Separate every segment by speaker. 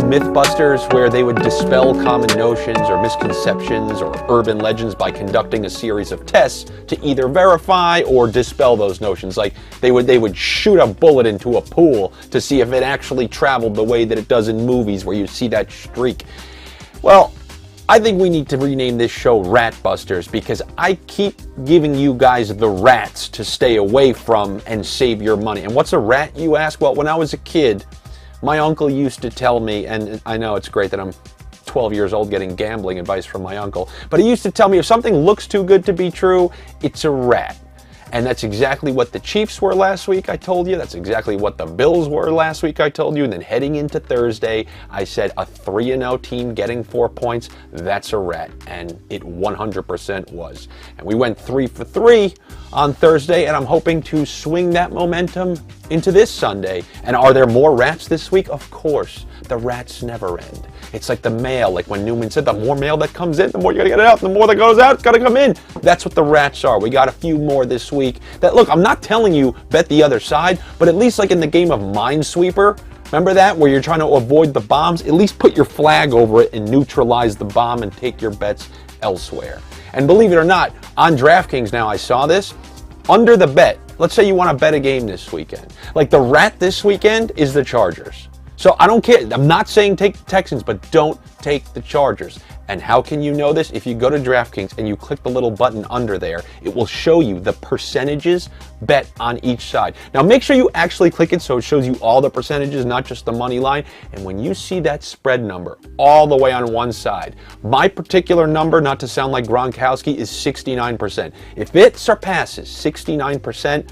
Speaker 1: Mythbusters where they would dispel common notions or misconceptions or urban legends by conducting a series of tests to either verify or dispel those notions. Like they would shoot a bullet into a pool to see if it actually traveled the way that it does in movies where you see that streak. Well, I think we need to rename this show Rat Busters because I keep giving you guys the rats to stay away from and save your money. And what's a rat, you ask? Well, when I was a kid, my uncle used to tell me, and I know it's great that I'm 12 years old getting gambling advice from my uncle, but he used to tell me if something looks too good to be true, it's a rat. And that's exactly what the Chiefs were last week, I told you. That's exactly what the Bills were last week, I told you. And then heading into Thursday, I said a 3-0 team getting 4 points, that's a rat. And it 100% was. And we went 3 for 3 on Thursday, and I'm hoping to swing that momentum into this Sunday. And are there more rats this week? Of course. The rats never end. It's like the mail, like when Newman said, the more mail that comes in, the more you gotta get it out. The more that goes out, it's gotta come in. That's what the rats are. We got a few more this week. That, look, I'm not telling you bet the other side, but at least like in the game of Minesweeper, remember that, where you're trying to avoid the bombs? At least put your flag over it and neutralize the bomb and take your bets elsewhere. And believe it or not, on DraftKings now, I saw this, under the bet, let's say you want to bet a game this weekend. Like the rat this weekend is the Chargers. So I don't care. I'm not saying take the Texans, but don't take the Chargers. And how can you know this? If you go to DraftKings and you click the little button under there, it will show you the percentages bet on each side. Now make sure you actually click it so it shows you all the percentages, not just the money line. And when you see that spread number all the way on one side, my particular number, not to sound like Gronkowski, is 69%. If it surpasses 69%,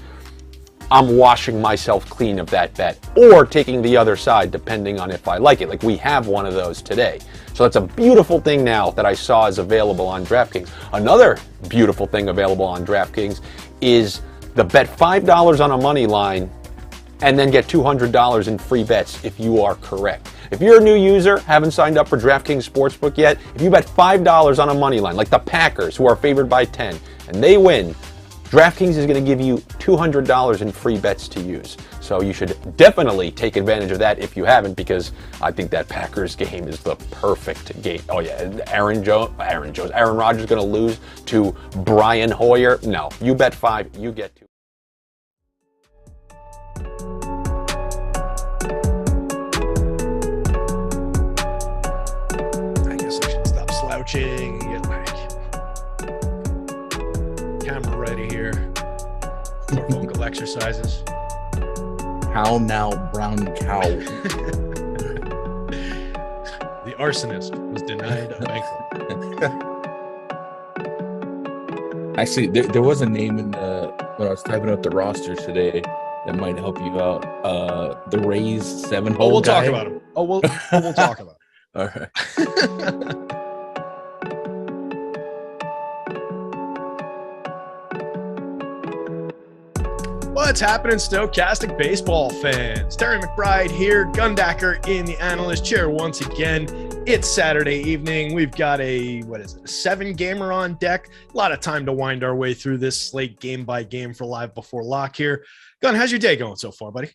Speaker 1: I'm washing myself clean of that bet or taking the other side depending on if I like it. Like we have one of those today. So that's a beautiful thing now that I saw is available on DraftKings. Another beautiful thing available on DraftKings is the bet $5 on a money line and then get $200 in free bets if you are correct. If you're a new user, haven't signed up for DraftKings Sportsbook yet, if you bet $5 on a money line, like the Packers who are favored by 10, and they win, DraftKings is going to give you $200 in free bets to use. So you should definitely take advantage of that if you haven't, because I think that Packers game is the perfect game. Oh yeah, Aaron Rodgers going to lose to Brian Hoyer? No, you bet 5, you get 2.
Speaker 2: I guess I should stop slouching and get my camera ready here. More vocal exercises.
Speaker 3: How now, brown cow?
Speaker 2: The arsonist was denied a banquet.
Speaker 3: Actually, there was a name in when I was typing up the rosters today that might help you out. The Rays 7-hole.
Speaker 2: Oh, we'll
Speaker 3: guy.
Speaker 2: talk about him. We'll talk about it.
Speaker 3: All right.
Speaker 2: What's happening, Stokastic baseball fans? Terry McBride here, Gundacker in the analyst chair once again. It's Saturday evening. We've got a 7-gamer on deck. A lot of time to wind our way through this slate game by game for Live Before Lock here. Gun, how's your day going so far, buddy?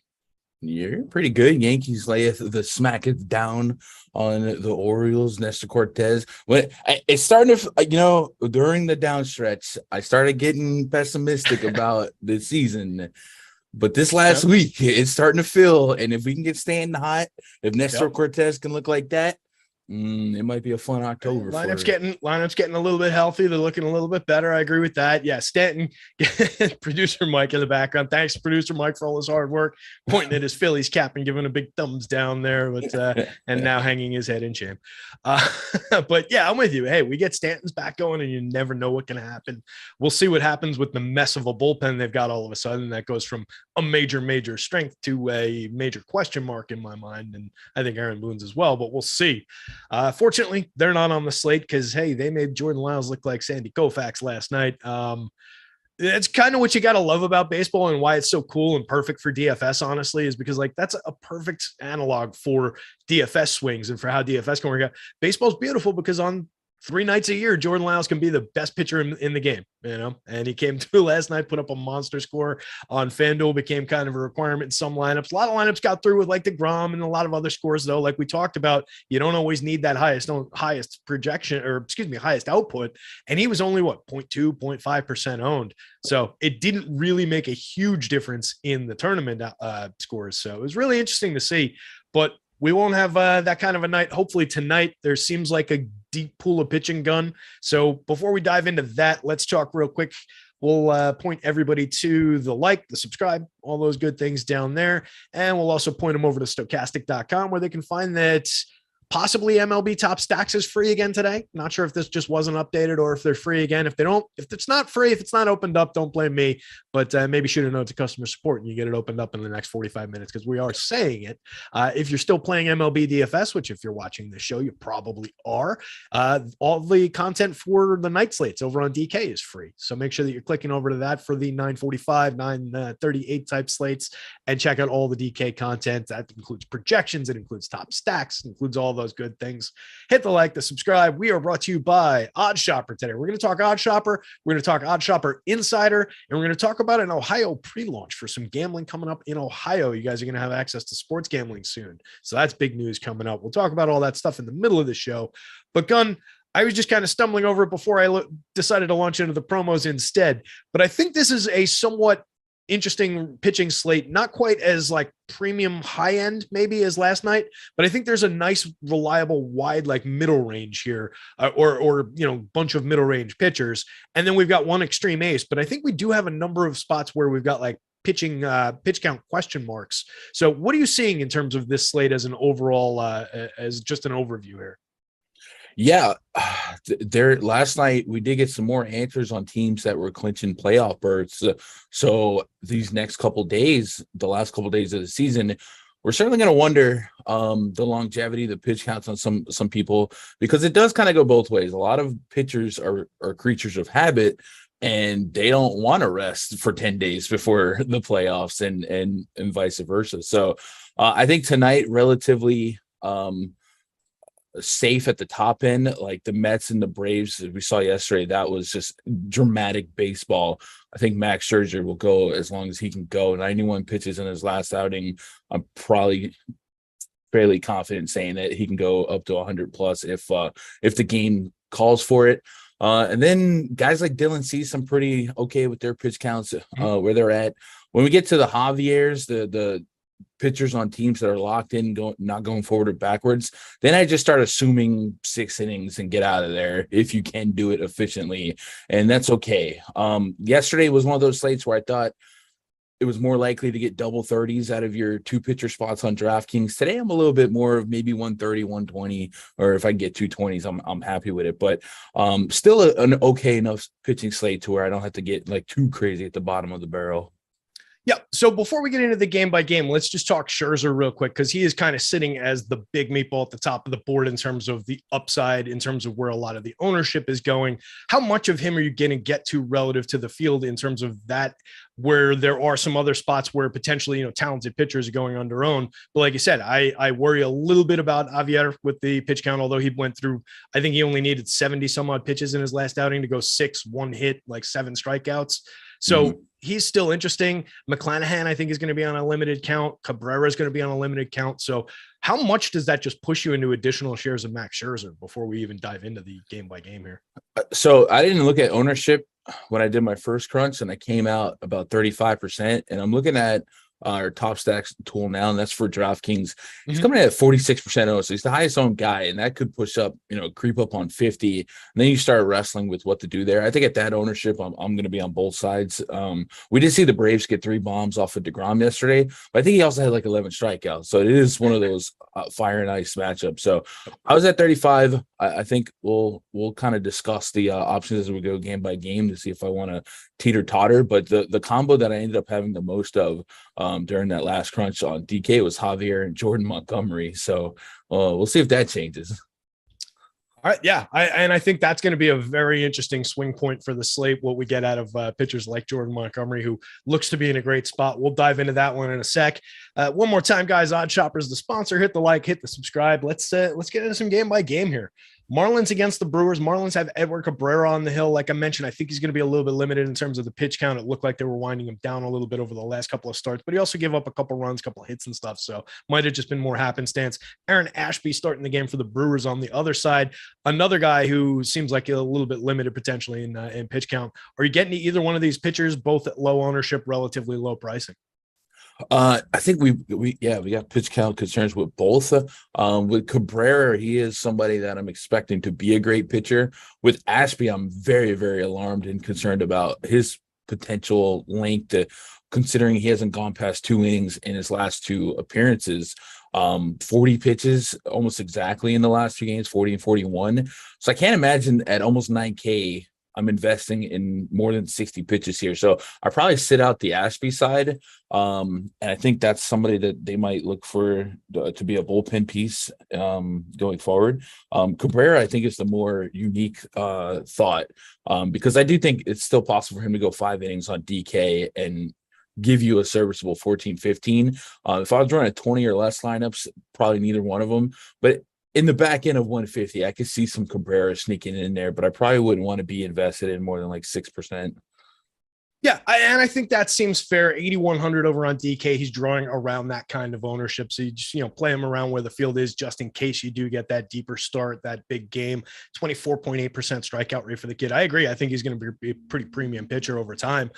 Speaker 3: You're pretty good. Yankees lay the smack it down on the Orioles. Nestor Cortez. When it's starting to, during the downstretch, I started getting pessimistic about the season. But this last week, it's starting to feel. And if we can get Stanton hot, if Nestor Cortez can look like that, it might be a fun October.
Speaker 2: Lineup's getting a little bit healthy. They're looking a little bit better. I agree with that. Yeah, Stanton, producer Mike in the background. Thanks, producer Mike, for all his hard work, pointing at his Phillies cap and giving a big thumbs down there, but and now hanging his head in shame. But yeah, I'm with you. Hey, we get Stanton's back going, and you never know what can happen. We'll see what happens with the mess of a bullpen they've got all of a sudden. That goes from a major strength to a major question mark in my mind, and I think Aaron Boone's as well. But we'll see. Fortunately, they're not on the slate because, hey, they made Jordan Lyles look like Sandy Koufax last night. It's kind of what you got to love about baseball and why it's so cool and perfect for DFS, honestly, is because like that's a perfect analog for DFS swings and for how DFS can work out. Baseball's beautiful because on 3 nights a year, Jordan Lyles can be the best pitcher in the game, and he came through last night, put up a monster score on FanDuel, became kind of a requirement in some lineups. A lot of lineups got through with like DeGrom and a lot of other scores, though. Like we talked about, you don't always need that highest projection, or excuse me, highest output. And he was only 0.2, 0.5% owned. So it didn't really make a huge difference in the tournament scores. So it was really interesting to see, but we won't have that kind of a night. Hopefully tonight, there seems like a deep pool of pitching gun. So before we dive into that, let's talk real quick. We'll point everybody to the subscribe, all those good things down there. And we'll also point them over to stokastic.com where they can find that possibly MLB Top Stacks is free again today. Not sure if this just wasn't updated or if they're free again. If it's not free, if it's not opened up, don't blame me, but maybe shoot a note to customer support and you get it opened up in the next 45 minutes because we are saying it. If you're still playing MLB DFS, which if you're watching this show, you probably are, all the content for the night slates over on DK is free. So make sure that you're clicking over to that for the 945, 938 type slates and check out all the DK content. That includes projections. It includes top stacks, it includes all those good things. Hit the like, the subscribe. We are brought to you by OddsShopper today. We're going to talk OddsShopper. We're going to talk OddsShopper Insider, and we're going to talk about an Ohio pre-launch for some gambling coming up in Ohio. You guys are going to have access to sports gambling soon. So that's big news coming up. We'll talk about all that stuff in the middle of the show. But Gun, I was just kind of stumbling over it before I decided to launch into the promos instead. But I think this is a somewhat interesting pitching slate, not quite as like premium high end maybe as last night, but I think there's a nice reliable wide like middle range here, or bunch of middle range pitchers, and then we've got one extreme ace. But I think we do have a number of spots where we've got like pitch count question marks. So what are you seeing in terms of this slate as an overall as just an overview here?
Speaker 3: Yeah, there last night we did get some more answers on teams that were clinching playoff berths. So these next couple days, the last couple days of the season, we're certainly going to wonder the longevity, the pitch counts on some people, because it does kind of go both ways. A lot of pitchers are creatures of habit, and they don't want to rest for 10 days before the playoffs, and vice versa. So I think tonight, relatively safe at the top end, like the Mets and the Braves that we saw yesterday. That was just dramatic baseball. I think Max Scherzer will go as long as he can go. 91 pitches in his last outing. I'm probably fairly confident saying that he can go up to 100 plus if the game calls for it. And then guys like Dylan Cease, I'm pretty okay with their pitch counts where they're at. When we get to the Javiers, the pitchers on teams that are locked in, not going forward or backwards, then I just start assuming 6 innings and get out of there if you can do it efficiently, and that's okay. Yesterday was one of those slates where I thought it was more likely to get double 30s out of your 2 pitcher spots on DraftKings. Today I'm a little bit more of maybe 130, 120, or if I can get 220s, I'm happy with it. But still an okay enough pitching slate to where I don't have to get like too crazy at the bottom of the barrel.
Speaker 2: Yeah. So before we get into the game by game, let's just talk Scherzer real quick, because he is kind of sitting as the big meatball at the top of the board in terms of the upside, in terms of where a lot of the ownership is going. How much of him are you going to get to relative to the field in terms of that, where there are some other spots where potentially, talented pitchers are going under own? But like I said, I worry a little bit about Javier with the pitch count, although he went through, I think he only needed 70 some odd pitches in his last outing to go 6, 1 hit, like 7 strikeouts. So he's still interesting. McClanahan, I think, is going to be on a limited count. Cabrera is going to be on a limited count. So how much does that just push you into additional shares of Max Scherzer before we even dive into the game by game here?
Speaker 3: So I didn't look at ownership when I did my first crunch, and I came out about 35%. And I'm looking at our top stacks tool now, and that's for DraftKings. He's coming in at 46% owned, so he's the highest owned guy, and that could push up, creep up on 50. And then you start wrestling with what to do there. I think at that ownership, I'm going to be on both sides. We did see the Braves get 3 bombs off of DeGrom yesterday, but I think he also had like 11 strikeouts. So it is one of those fire and ice matchups. So I was at 35. I think we'll kind of discuss the options as we go game by game to see if I want to teeter totter. But the combo that I ended up having the most of during that last crunch on DK was Javier and Jordan Montgomery. So we'll see if that changes.
Speaker 2: All right. Yeah. I think that's going to be a very interesting swing point for the slate, what we get out of pitchers like Jordan Montgomery, who looks to be in a great spot. We'll dive into that one in a sec. One more time, guys, OddsShopper is the sponsor. Hit the like, hit the subscribe. Let's get into some game by game here. Marlins against the Brewers. Marlins have Edward Cabrera on the hill. Like I mentioned, I think he's going to be a little bit limited in terms of the pitch count. It looked like they were winding him down a little bit over the last couple of starts, but he also gave up a couple runs, couple of hits and stuff. So might have just been more happenstance. Aaron Ashby starting the game for the Brewers on the other side. Another guy who seems like a little bit limited potentially in pitch count. Are you getting to either one of these pitchers, both at low ownership, relatively low pricing?
Speaker 3: I think we got pitch count concerns with both. With Cabrera, he is somebody that I'm expecting to be a great pitcher. With Ashby, I'm very, very alarmed and concerned about his potential length, considering he hasn't gone past 2 innings in his last 2 appearances. 40 pitches almost exactly in the last 2 games, 40 and 41. So I can't imagine at almost 9K I'm investing in more than 60 pitches here. So I probably sit out the Ashby side. And I think that's somebody that they might look for to be a bullpen piece going forward. Cabrera, I think, is the more unique thought because I do think it's still possible for him to go 5 innings on DK and give you a serviceable 14, 15. If I was running 20 or less lineups, probably neither one of them. But in the back end of 150, I could see some Cabrera sneaking in there, but I probably wouldn't want to be invested in more than like 6%.
Speaker 2: Yeah, and I think that seems fair. 8,100 over on DK. He's drawing around that kind of ownership. So you just, play him around where the field is just in case you do get that deeper start, that big game. 24.8% strikeout rate for the kid. I agree. I think he's going to be a pretty premium pitcher over time.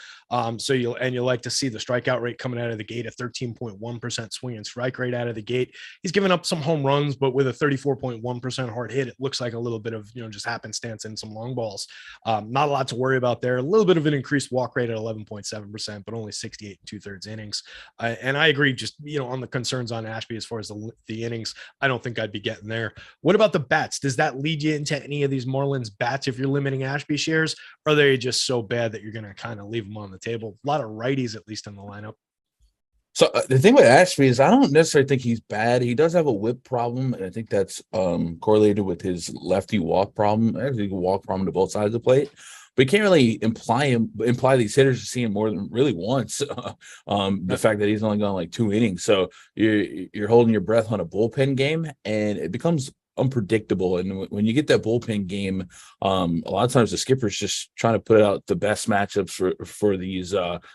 Speaker 2: So you like to see the strikeout rate coming out of the gate, a 13.1% swing and strike rate out of the gate. He's given up some home runs, but with a 34.1% hard hit, it looks like a little bit of, just happenstance and some long balls. Not a lot to worry about there. A little bit of an increased walk rate at 11.7%, but only 68 2/3 innings. And I agree, just on the concerns on Ashby as far as the innings, I don't think I'd be getting there. What about the bats? Does that lead you into any of these Marlins bats if you're limiting Ashby shares? Or are they just so bad that you're going to kind of leave them on the table? A lot of righties, at least in the lineup.
Speaker 3: So the thing with Ashby is I don't necessarily think he's bad. He does have a whip problem, and I think that's correlated with his lefty walk problem. Actually, walk problem to both sides of the plate. But you can't really imply these hitters to see him more than really once. The fact that he's only gone like 2 innings, so you're holding your breath on a bullpen game, and it becomes unpredictable. And when you get that bullpen game, a lot of times the skipper's just trying to put out the best matchups for these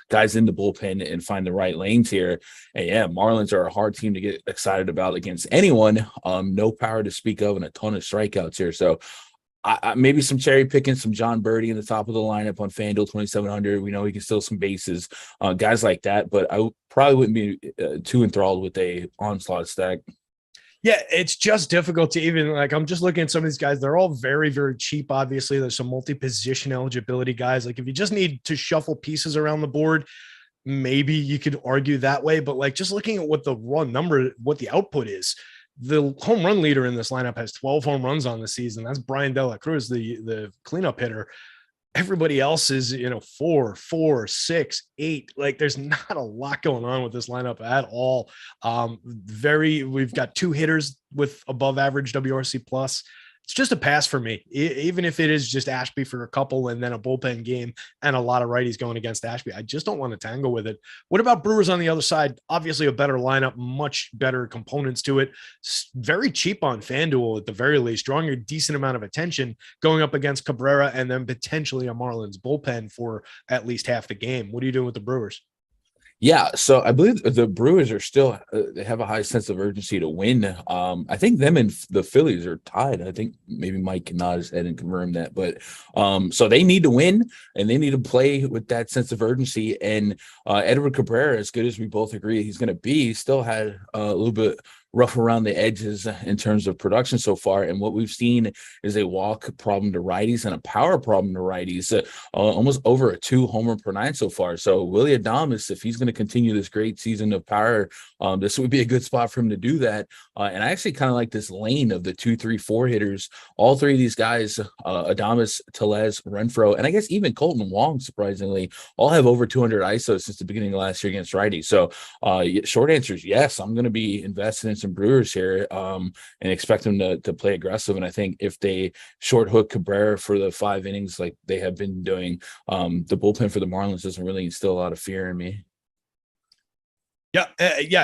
Speaker 3: guys in the bullpen and find the right lanes here. And yeah, Marlins are a hard team to get excited about against anyone. No power to speak of and a ton of strikeouts here. So maybe some cherry picking, some John Birdie in the top of the lineup on FanDuel 2,700. We know he can steal some bases, guys like that. But I probably wouldn't be too enthralled with a onslaught stack.
Speaker 2: Yeah, it's just difficult to even I'm just looking at some of these guys. They're all very, very cheap. Obviously, there's some multi-position eligibility guys. Like if you just need to shuffle pieces around the board, maybe you could argue that way. But just looking at what the raw number, what the output is, the home run leader in this lineup has 12 home runs on the season. That's Brian De La Cruz, the cleanup hitter. Everybody else is, 4, 4, 6, 8. There's not a lot going on with this lineup at all. We've got 2 hitters with above average WRC plus. It's just a pass for me, even if it is just Ashby for a couple and then a bullpen game and a lot of righties going against Ashby. I just don't want to tangle with it. What about Brewers on the other side? Obviously a better lineup, much better components to it. Very cheap on FanDuel at the very least, drawing a decent amount of attention going up against Cabrera and then potentially a Marlins bullpen for at least half the game. What are you doing with the Brewers?
Speaker 3: Yeah, so I believe the Brewers are still they have a high sense of urgency to win. I think them and the Phillies are tied. I think maybe Mike can nod his head and confirm that. But so they need to win and they need to play with that sense of urgency. And Edward Cabrera, as good as we both agree he's going to be, he still had a little bit rough around the edges in terms of production so far. And what we've seen is a walk problem to righties and a power problem to righties, almost over a 2 homer per 9 so far. So Willy Adames, if he's going to continue this great season of power, this would be a good spot for him to do that. And I actually kind of like this lane of the 2, 3, 4 hitters. All 3 of these guys, Adames, Tellez, Renfroe, and I guess even Colton Wong, surprisingly, all have over 200 ISO since the beginning of last year against righties. So short answer is yes, I'm going to be invested in some Brewers here and expect them to play aggressive. And I think if they short hook Cabrera for the 5 innings like they have been doing, the bullpen for the Marlins doesn't really instill a lot of fear in me.
Speaker 2: Yeah,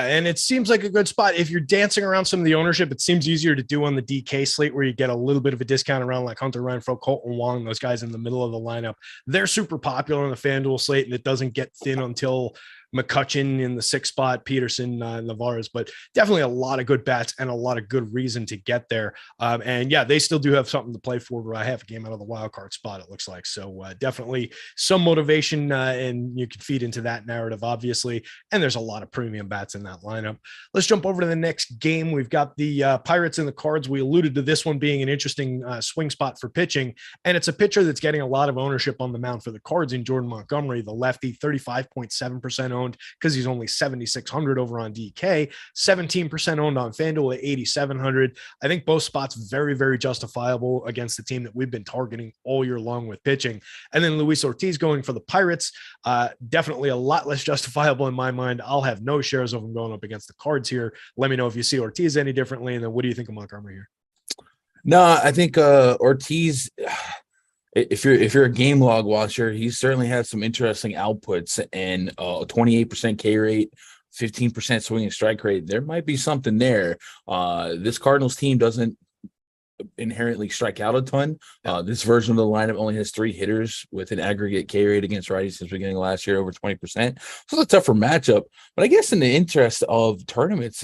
Speaker 2: and it seems like a good spot. If you're dancing around some of the ownership, it seems easier to do on the DK slate where you get a little bit of a discount around like Hunter Renfroe, Colton Wong, those guys in the middle of the lineup. They're super popular on the FanDuel slate, and it doesn't get thin until McCutchen in the 6th spot, Peterson, Navarez, but definitely a lot of good bats and a lot of good reason to get there. And yeah, they still do have something to play for. I have a game out of the wild card spot, it looks like. So definitely some motivation, and you can feed into that narrative, obviously. And there's a lot of premium bats in that lineup. Let's jump over to the next game. We've got the Pirates and the Cards. We alluded to this one being an interesting swing spot for pitching, and it's a pitcher that's getting a lot of ownership on the mound for the Cards in Jordan Montgomery, the lefty, 35.7% owned because he's only 7,600 over on DK, 17% owned on FanDuel at 8,700. I think both spots very, very justifiable against the team that we've been targeting all year long with pitching. And then Luis Ortiz going for the Pirates, definitely a lot less justifiable in my mind. I'll have no shares of him going up against the Cards here. Let me know if you see Ortiz any differently, and then what do you think of Montgomery here?
Speaker 3: No, I think Ortiz, if you're a game log watcher, he certainly has some interesting outputs, and a 28% K rate, 15% swing and strike rate. There might be something there. This Cardinals team doesn't inherently strike out a ton. This version of the lineup only has 3 hitters with an aggregate K rate against righties since beginning of last year, over 20%. So it's a tougher matchup. But I guess in the interest of tournaments,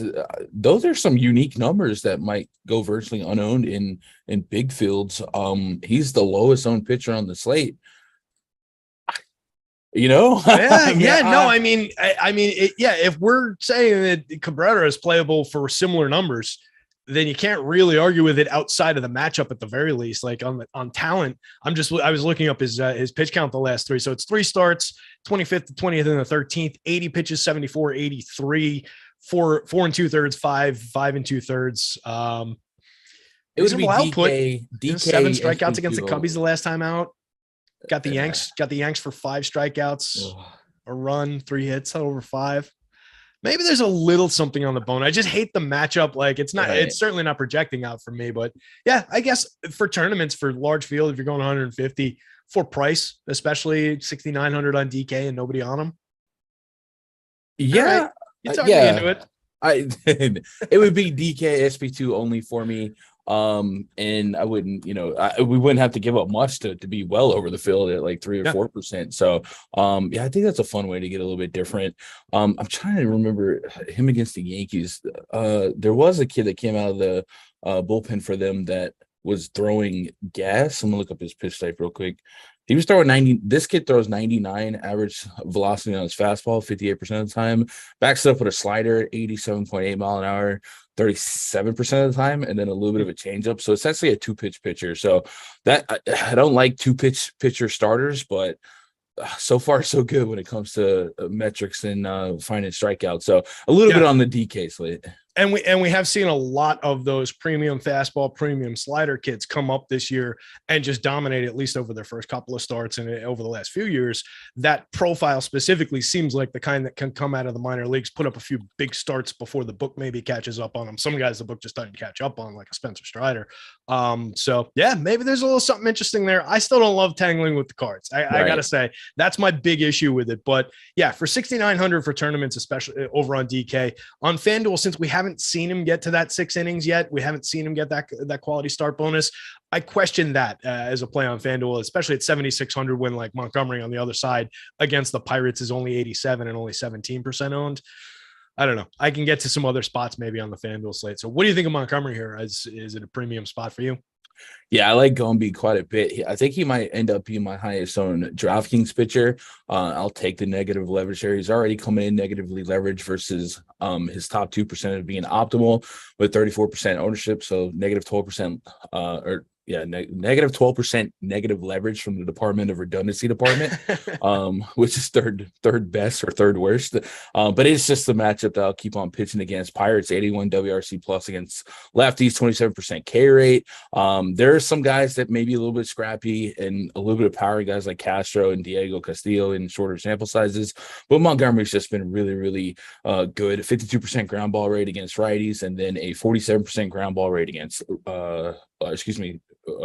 Speaker 3: those are some unique numbers that might go virtually unowned in big fields. He's the lowest owned pitcher on the slate.
Speaker 2: If we're saying that Cabrera is playable for similar numbers, then you can't really argue with it outside of the matchup at the very least. Like on talent, I was looking up his pitch count the last 3. So it's 3 starts, 25th to 20th and the 13th, 80 pitches, 74, 83, 4 2/3, 5 2/3.
Speaker 3: It would be
Speaker 2: output.
Speaker 3: DK
Speaker 2: 7 strikeouts against the Cubbies the last time out. Got the Yanks for 5 strikeouts, a run, 3 hits over 5. Maybe there's a little something on the bone. I just hate the matchup. Like it's certainly not projecting out for me, but yeah, I guess for tournaments, for large field, if you're going 150 for price, especially 6,900 on DK and nobody on them.
Speaker 3: Yeah.
Speaker 2: You talk me into it.
Speaker 3: It would be DK SP2 only for me. And I wouldn't, we wouldn't have to give up much to be well over the field at like 3 or 4%. So, I think that's a fun way to get a little bit different. I'm trying to remember him against the Yankees. There was a kid that came out of the bullpen for them that was throwing gas. I'm gonna look up his pitch type real quick. He was throwing 90. This kid throws 99 average velocity on his fastball, 58% of the time. Backs it up with a slider at 87.8 mile an hour, 37% of the time, and then a little bit of a changeup. So essentially a 2-pitch pitcher. So that I don't like 2-pitch pitcher starters, but so far so good when it comes to metrics and finding strikeouts. So a little bit on the DK slate.
Speaker 2: And we have seen a lot of those premium fastball, premium slider kids come up this year and just dominate, at least over their first couple of starts and over the last few years. That profile specifically seems like the kind that can come out of the minor leagues, put up a few big starts before the book maybe catches up on them. Some guys the book just doesn't catch up on, like a Spencer Strider. So yeah, maybe there's a little something interesting there. I still don't love tangling with the Cards. I gotta say that's my big issue with it. But yeah, for 6,900 for tournaments, especially over on DK, on FanDuel, since we haven't seen him get to that 6 innings yet, we haven't seen him get that quality start bonus. I question that as a play on FanDuel, especially at 7,600 when like Montgomery on the other side against the Pirates is only 87 and only 17% owned. I don't know. I can get to some other spots maybe on the FanDuel slate. So what do you think of Montgomery here? Is it a premium spot for you?
Speaker 3: Yeah, I like Gombe quite a bit. I think he might end up being my highest owned DraftKings pitcher. I'll take the negative leverage here. He's already coming in negatively leveraged versus his top 2% of being optimal with 34% ownership. So negative 12%, negative 12% negative leverage from the Department of Redundancy department, which is third best or third worst. But it's just the matchup that I'll keep on pitching against. Pirates 81 WRC plus against lefties, 27% K rate. There are some guys that may be a little bit scrappy and a little bit of power, guys like Castro and Diego Castillo in shorter sample sizes. But Montgomery's just been really, really good. 52% ground ball rate against righties, and then a 47% ground ball rate against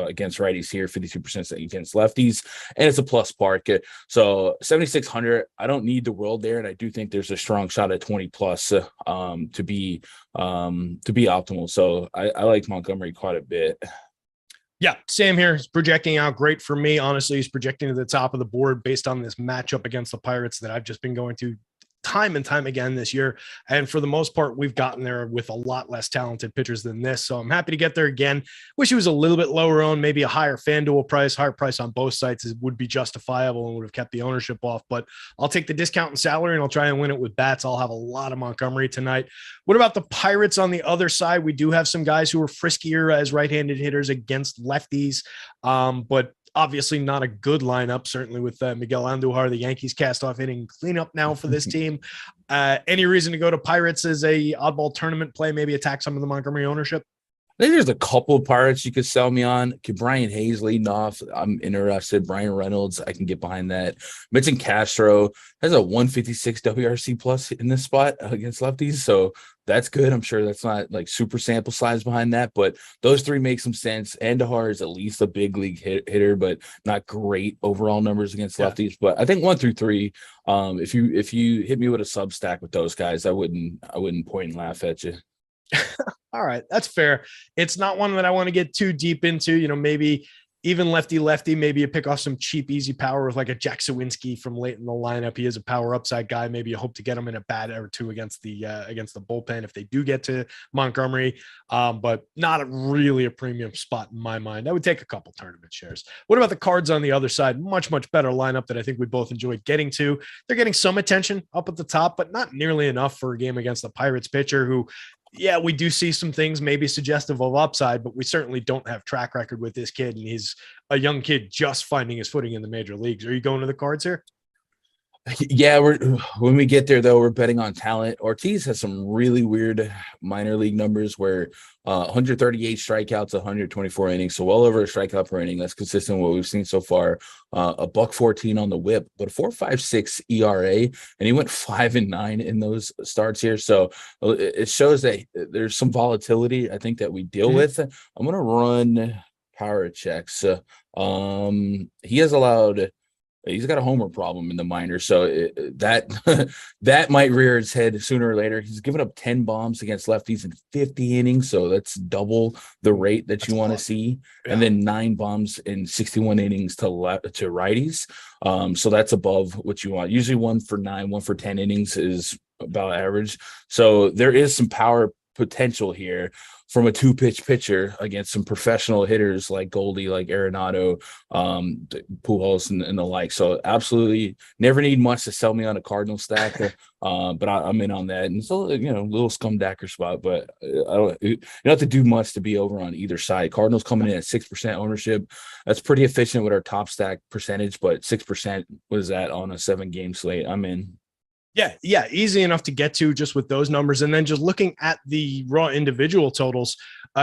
Speaker 3: against righties here, 52% against lefties, and it's a plus park. So 7,600, I don't need the world there, and I do think there's a strong shot at 20 plus to be optimal. So I like Montgomery quite a bit.
Speaker 2: Yeah, Sam here is projecting out great for me. Honestly, he's projecting to the top of the board based on this matchup against the Pirates that I've just been going to time and time again this year. And for the most part, we've gotten there with a lot less talented pitchers than this. So I'm happy to get there again. Wish he was a little bit lower owned, maybe a higher FanDuel price, higher price on both sites would be justifiable and would have kept the ownership off. But I'll take the discount in salary and I'll try and win it with bats. I'll have a lot of Montgomery tonight. What about the Pirates on the other side? We do have some guys who are friskier as right-handed hitters against lefties, but obviously not a good lineup, certainly with Miguel Andujar, the Yankees cast-off hitting cleanup now for this team. Any reason to go to Pirates as a oddball tournament play, maybe attack some of the Montgomery ownership?
Speaker 3: I think there's a couple of Pirates you could sell me on. Brian Hayes leading off, I'm interested. Brian Reynolds, I can get behind that. Mitchell Castro has a 156 WRC plus in this spot against lefties, so that's good. I'm sure that's not like super sample size behind that, but those three make some sense. Andujar is at least a big league hitter, but not great overall numbers against lefties. But I think 1 through 3, if you hit me with a sub stack with those guys, I wouldn't point and laugh at you.
Speaker 2: All right, that's fair. It's not one that I want to get too deep into. You know, maybe even lefty, maybe you pick off some cheap, easy power with like a Jack Sawinski from late in the lineup. He is a power upside guy. Maybe you hope to get him in a bat or two against the bullpen if they do get to Montgomery, but not really a premium spot in my mind. I would take a couple tournament shares. What about the Cards on the other side? Much better lineup that I think we both enjoyed getting to. They're getting some attention up at the top, but not nearly enough for a game against the Pirates pitcher who, yeah, we do see some things maybe suggestive of upside, but we certainly don't have track record with this kid. And he's a young kid just finding his footing in the major leagues. Are you going to the Cards here?
Speaker 3: Yeah, when we get there, though, we're betting on talent. Ortiz has some really weird minor league numbers where 138 strikeouts, 124 innings, so well over a strikeout per inning. That's consistent with what we've seen so far. A $1.14 on the whip, but a 4.56 ERA, and he went 5-9 in those starts here. So it shows that there's some volatility, I think, that we deal with. I'm gonna run power checks. He has allowed. He's got a homer problem in the minors, so that might rear its head sooner or later. He's given up 10 bombs against lefties in 50 innings, so that's double the rate that you want to see. Yeah. And then 9 bombs in 61 innings to righties. So that's above what you want. Usually 1 for 9, 1 for 10 innings is about average. So there is some power potential here from a 2-pitch pitcher against some professional hitters like Goldie, like Arenado, Pujols, and the like. So absolutely never need much to sell me on a Cardinal stack, but I'm in on that. And so, little Scumdacker spot, but you don't have to do much to be over on either side. Cardinals coming in at 6% ownership. That's pretty efficient with our top stack percentage, but 6% was that on a 7-game slate. I'm in.
Speaker 2: Yeah, easy enough to get to just with those numbers. And then just looking at the raw individual totals,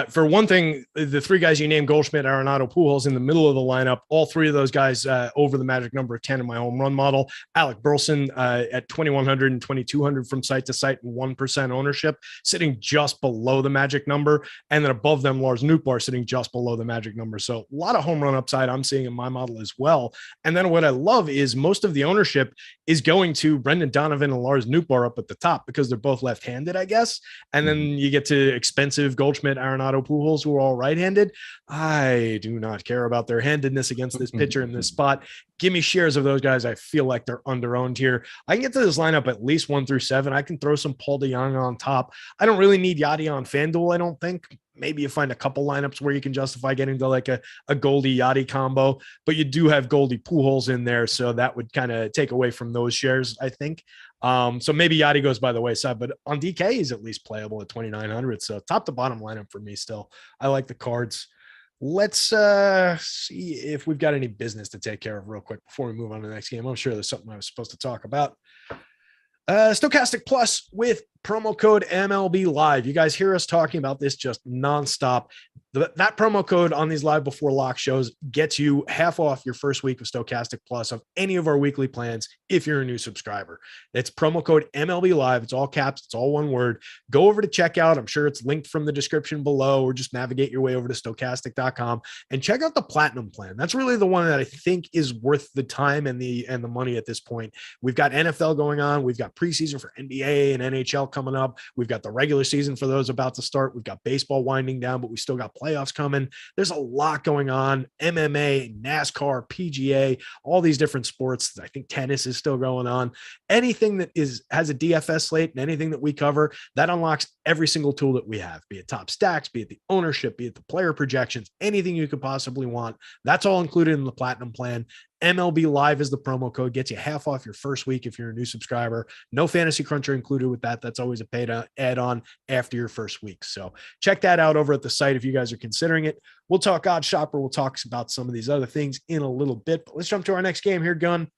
Speaker 2: for one thing, the 3 guys you named, Goldschmidt, Arenado, Pujols, in the middle of the lineup, all 3 of those guys over the magic number of 10 in my home run model. Alec Burleson at 2,100 and 2,200 from site to site and 1% ownership, sitting just below the magic number. And then above them, Lars Nootbaar sitting just below the magic number. So a lot of home run upside I'm seeing in my model as well. And then what I love is most of the ownership is going to Brendan Donovan and Lars Nootbaar up at the top because they're both left-handed, I guess. And then you get to expensive Goldschmidt, Arenado, Pujols, who are all right-handed. I do not care about their handedness against this pitcher in this spot. Give me shares of those guys. I feel like they're under-owned here. I can get to this lineup at least 1 through 7. I can throw some Paul DeJong on top. I don't really need Yachty on FanDuel, I don't think. Maybe you find a couple lineups where you can justify getting to like a Goldie Yachty combo, but you do have Goldie Pujols in there. So that would kind of take away from those shares, I think. So maybe Yachty goes by the wayside, but on DK, he's at least playable at 2,900. So top to bottom lineup for me still. I like the Cards. Let's see if we've got any business to take care of real quick before we move on to the next game. I'm sure there's something I was supposed to talk about. Stokastic Plus with promo code MLB Live. You guys hear us talking about this just nonstop. That promo code on these live before lock shows gets you half off your first week of Stokastic Plus of any of our weekly plans if you're a new subscriber. It's promo code MLB Live. It's all caps. It's all one word. Go over to checkout. I'm sure it's linked from the description below, or just navigate your way over to stokastic.com and check out the Platinum plan. That's really the one that I think is worth the time and the money at this point. We've got NFL going on. We've got preseason for NBA and NHL coming up. We've got the regular season for those about to start. We've got baseball winding down, but we still got playoffs coming. There's a lot going on. MMA, NASCAR, PGA, all these different sports. I think tennis is still going on. Anything that has a DFS slate and anything that we cover, that unlocks every single tool that we have, be it top stacks, be it the ownership, be it the player projections, anything you could possibly want. That's all included in the Platinum plan. MLB Live is the promo code, gets you half off your first week if you're a new subscriber. No Fantasy Cruncher included with that. That's always a paid add-on after your first week. So check that out over at the site if you guys are considering it. We'll talk Oddshopper. We'll talk about some of these other things in a little bit. But let's jump to our next game here, Gun.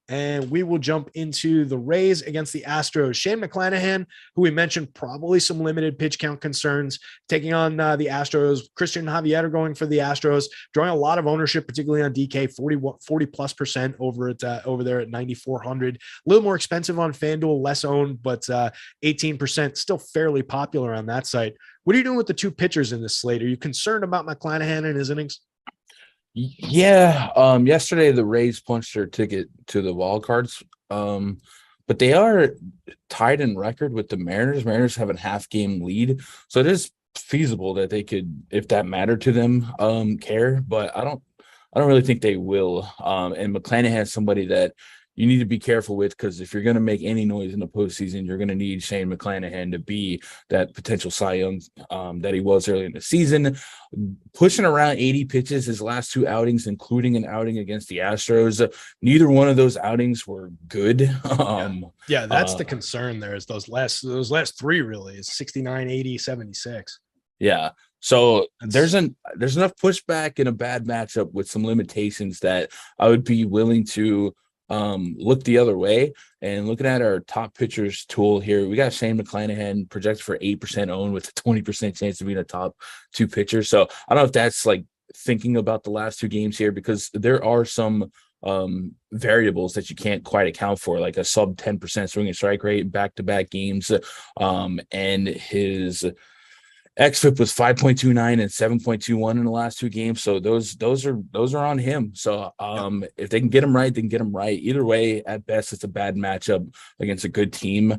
Speaker 2: And we will jump into the Rays against the Astros. Shane McClanahan, who we mentioned, probably some limited pitch count concerns, taking on the Astros. Christian Javier going for the Astros, drawing a lot of ownership, particularly on DK, 40+% over there at 9,400. A little more expensive on FanDuel, less owned, but 18%, still fairly popular on that site. What are you doing with the two pitchers in this slate? Are you concerned about McClanahan and his innings?
Speaker 3: Yeah. Yesterday the Rays punched their ticket to the wild cards. But they are tied in record with the Mariners. Mariners have a half game lead. So it is feasible that they could, if that mattered to them, care. But I don't really think they will. And McClanahan is somebody that you need to be careful with, because if you're going to make any noise in the postseason, you're going to need Shane McClanahan to be that potential Cy Young that he was early in the season. Pushing around 80 pitches his last two outings, including an outing against the Astros. Neither one of those outings were good.
Speaker 2: Yeah, that's the concern there, is those last three really is 69, 80, 76.
Speaker 3: Yeah. So there's enough pushback in a bad matchup with some limitations that I would be willing to look the other way. And looking at our top pitchers tool here, we got Shane McClanahan projected for 8% owned with a 20% chance of being a top two pitcher. So I don't know if that's like thinking about the last two games here, because there are some variables that you can't quite account for, like a sub 10% swing and strike rate back-to-back games. And his xFIP was 5.29 and 7.21 in the last two games. So those are on him. So if they can get him right, they can get him right. Either way, at best, it's a bad matchup against a good team.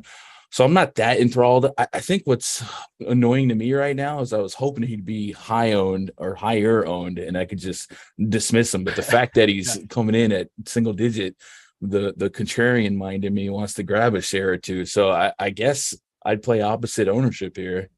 Speaker 3: So I'm not that enthralled. I think what's annoying to me right now is I was hoping he'd be high owned or higher owned, and I could just dismiss him. But the fact that he's coming in at single digit, the contrarian mind in me wants to grab a share or two. So I guess I'd play opposite ownership here.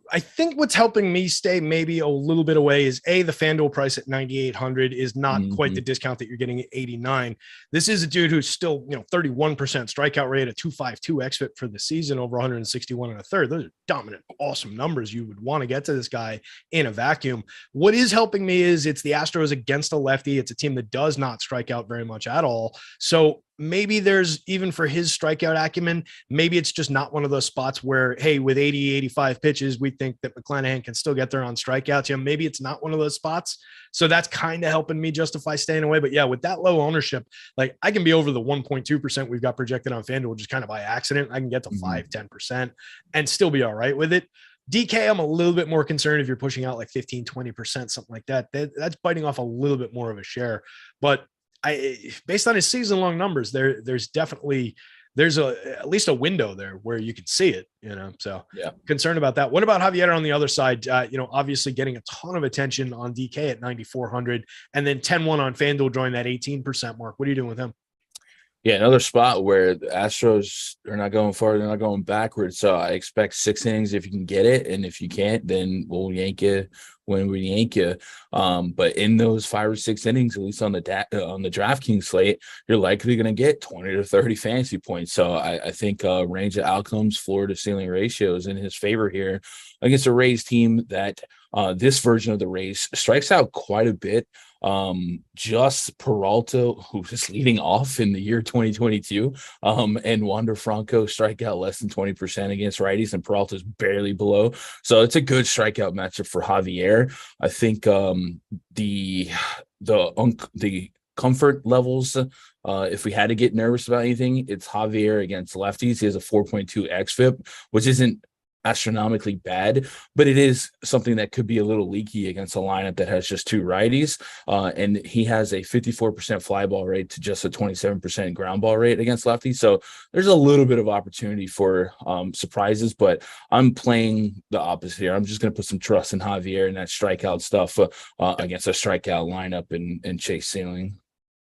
Speaker 2: I think what's helping me stay maybe a little bit away is the FanDuel price at 9,800 is not quite the discount that you're getting at 89. This is a dude who's still, 31% strikeout rate, a 2.52 xFIP for the season, over 161 and a third. Those are dominant, awesome numbers. You would want to get to this guy in a vacuum. What is helping me is it's the Astros against a lefty. It's a team that does not strike out very much at all. So maybe there's, even for his strikeout acumen, maybe it's just not one of those spots where, hey, with 80, 85 pitches, we think that McClanahan can still get there on strikeouts. Yeah, maybe it's not one of those spots. So that's kind of helping me justify staying away. But yeah, with that low ownership, like I can be over the 1.2% we've got projected on FanDuel just kind of by accident. I can get to 5-10% and still be all right with it. DK, I'm a little bit more concerned if you're pushing out like 15, 20%, something like that. That's biting off a little bit more of a share. But based on his season-long numbers, there's definitely at least a window there where you can see it, so yeah, concerned about that. What about Javier on the other side? Obviously getting a ton of attention on DK at 9,400 and then 10-1 on FanDuel, drawing that 18% mark. What are you doing with him?
Speaker 3: Yeah, another spot where the Astros are not going forward, they're not going backwards. So I expect 6 innings if you can get it. And if you can't, then we'll yank you when we yank you. But in those 5 or 6 innings, at least on the DraftKings slate, you're likely going to get 20 to 30 fantasy points. So I think range of outcomes, floor to ceiling ratios in his favor here against a Rays team that this version of the Rays strikes out quite a bit. just Peralta, who is leading off in the year 2022, and Wander Franco strike out less than 20% against righties, and Peralta's barely below. So it's a good strikeout matchup for Javier. I think the comfort levels, if we had to get nervous about anything, it's Javier against lefties. He has a 4.2 xFIP, which isn't astronomically bad, but it is something that could be a little leaky against a lineup that has just two righties. And he has a 54% fly ball rate to just a 27% ground ball rate against lefties. So there's a little bit of opportunity for surprises, but I'm playing the opposite here. I'm just going to put some trust in Javier and that strikeout stuff against a strikeout lineup and chase ceiling.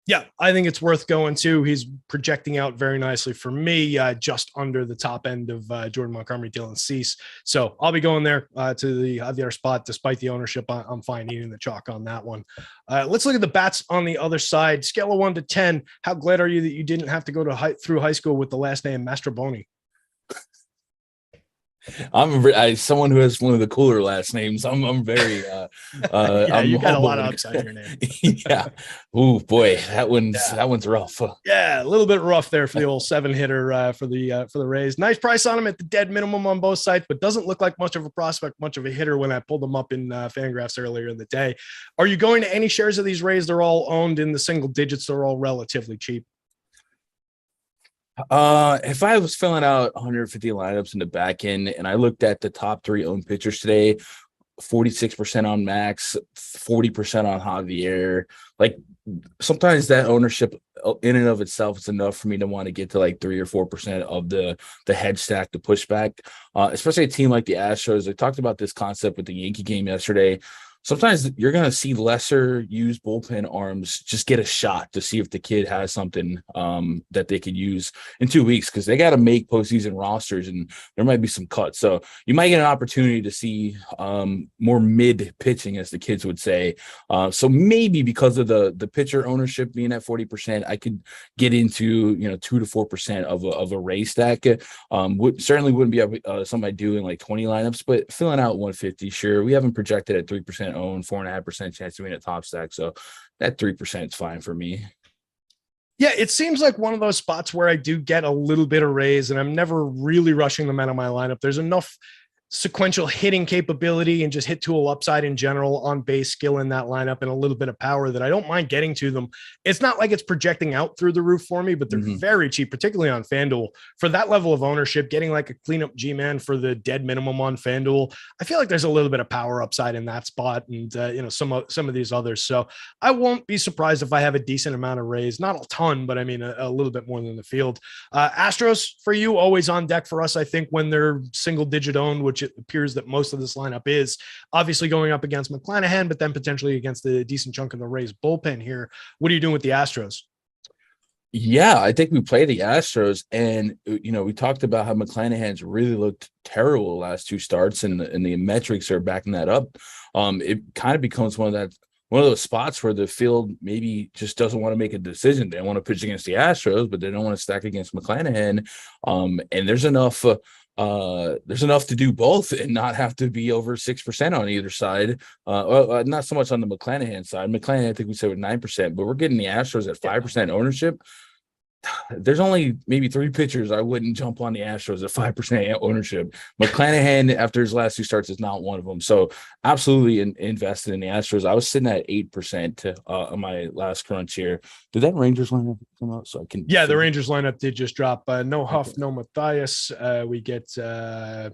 Speaker 2: Yeah, I think it's worth going to. He's projecting out very nicely for me, just under the top end of Jordan Montgomery, Dylan Cease. So I'll be going there to the Javier spot. Despite the ownership, I'm fine eating the chalk on that one. Let's look at the bats on the other side. Scale of 1 to 10. How glad are you that you didn't have to go to through high school with the last name Mastroboni?
Speaker 3: I'm someone who has one of the cooler last names. I'm very
Speaker 2: yeah,
Speaker 3: I'm
Speaker 2: you got
Speaker 3: humbled.
Speaker 2: a lot of upside in your name.
Speaker 3: Yeah. Oh boy, that one's rough.
Speaker 2: Yeah, a little bit rough there for the old 7-hitter for the Rays. Nice price on him at the dead minimum on both sides, but doesn't look like much of a prospect, much of a hitter when I pulled them up in Fangraphs earlier in the day. Are you going to any shares of these Rays? They're all owned in the single digits. They're all relatively cheap.
Speaker 3: If I was filling out 150 lineups in the back end and I looked at the top 3 owned pitchers today, 46% on Max, 40% on Javier, like sometimes that ownership in and of itself is enough for me to want to get to like 3 or 4% of the head stack to push back, especially a team like the Astros. I talked about this concept with the Yankee game yesterday. Sometimes you're going to see lesser used bullpen arms just get a shot to see if the kid has something that they could use in 2 weeks, because they got to make postseason rosters and there might be some cuts. So you might get an opportunity to see more mid pitching, as the kids would say. So maybe because of the pitcher ownership being at 40%, I could get into 2 to 4% of a Ray stack. Certainly wouldn't be somebody doing like 20 lineups, but filling out 150, sure. We haven't projected at 3% own, 4.5% chance to win at top stack. So that 3% is fine for me.
Speaker 2: Yeah, it seems like one of those spots where I do get a little bit of raise and I'm never really rushing them out of my lineup. There's enough sequential hitting capability and just hit tool upside in general, on base skill in that lineup, and a little bit of power that I don't mind getting to them. It's not like it's projecting out through the roof for me, but they're very cheap, particularly on FanDuel. For that level of ownership, getting like a cleanup G-man for the dead minimum on FanDuel, I feel like there's a little bit of power upside in that spot, and some of these others. So I won't be surprised if I have a decent amount of raise, not a ton, but I mean a little bit more than the field. Astros for you, always on deck for us, I think, when they're single digit owned, which it appears that most of this lineup is, obviously going up against McClanahan, but then potentially against the decent chunk of the Rays bullpen here. What are you doing with the Astros?
Speaker 3: Yeah, I think we play the Astros, and we talked about how McClanahan's really looked terrible the last 2 starts, and the metrics are backing that up. It kind of becomes one of those spots where the field maybe just doesn't want to make a decision. They want to pitch against the Astros, but they don't want to stack against McClanahan. And there's enough to do both and not have to be over 6% on either side. Not so much on the McClanahan side. McClanahan, I think we said with 9%, but we're getting the Astros at 5% ownership. There's only maybe 3 pitchers I wouldn't jump on the Astros at 5% ownership. McClanahan, after his last 2 starts, is not one of them. So absolutely invested in the Astros. I was sitting at 8% on my last crunch here. Did that Rangers lineup come out? So I can.
Speaker 2: Yeah, the Rangers lineup did just drop. No Huff, no Matthias. We get who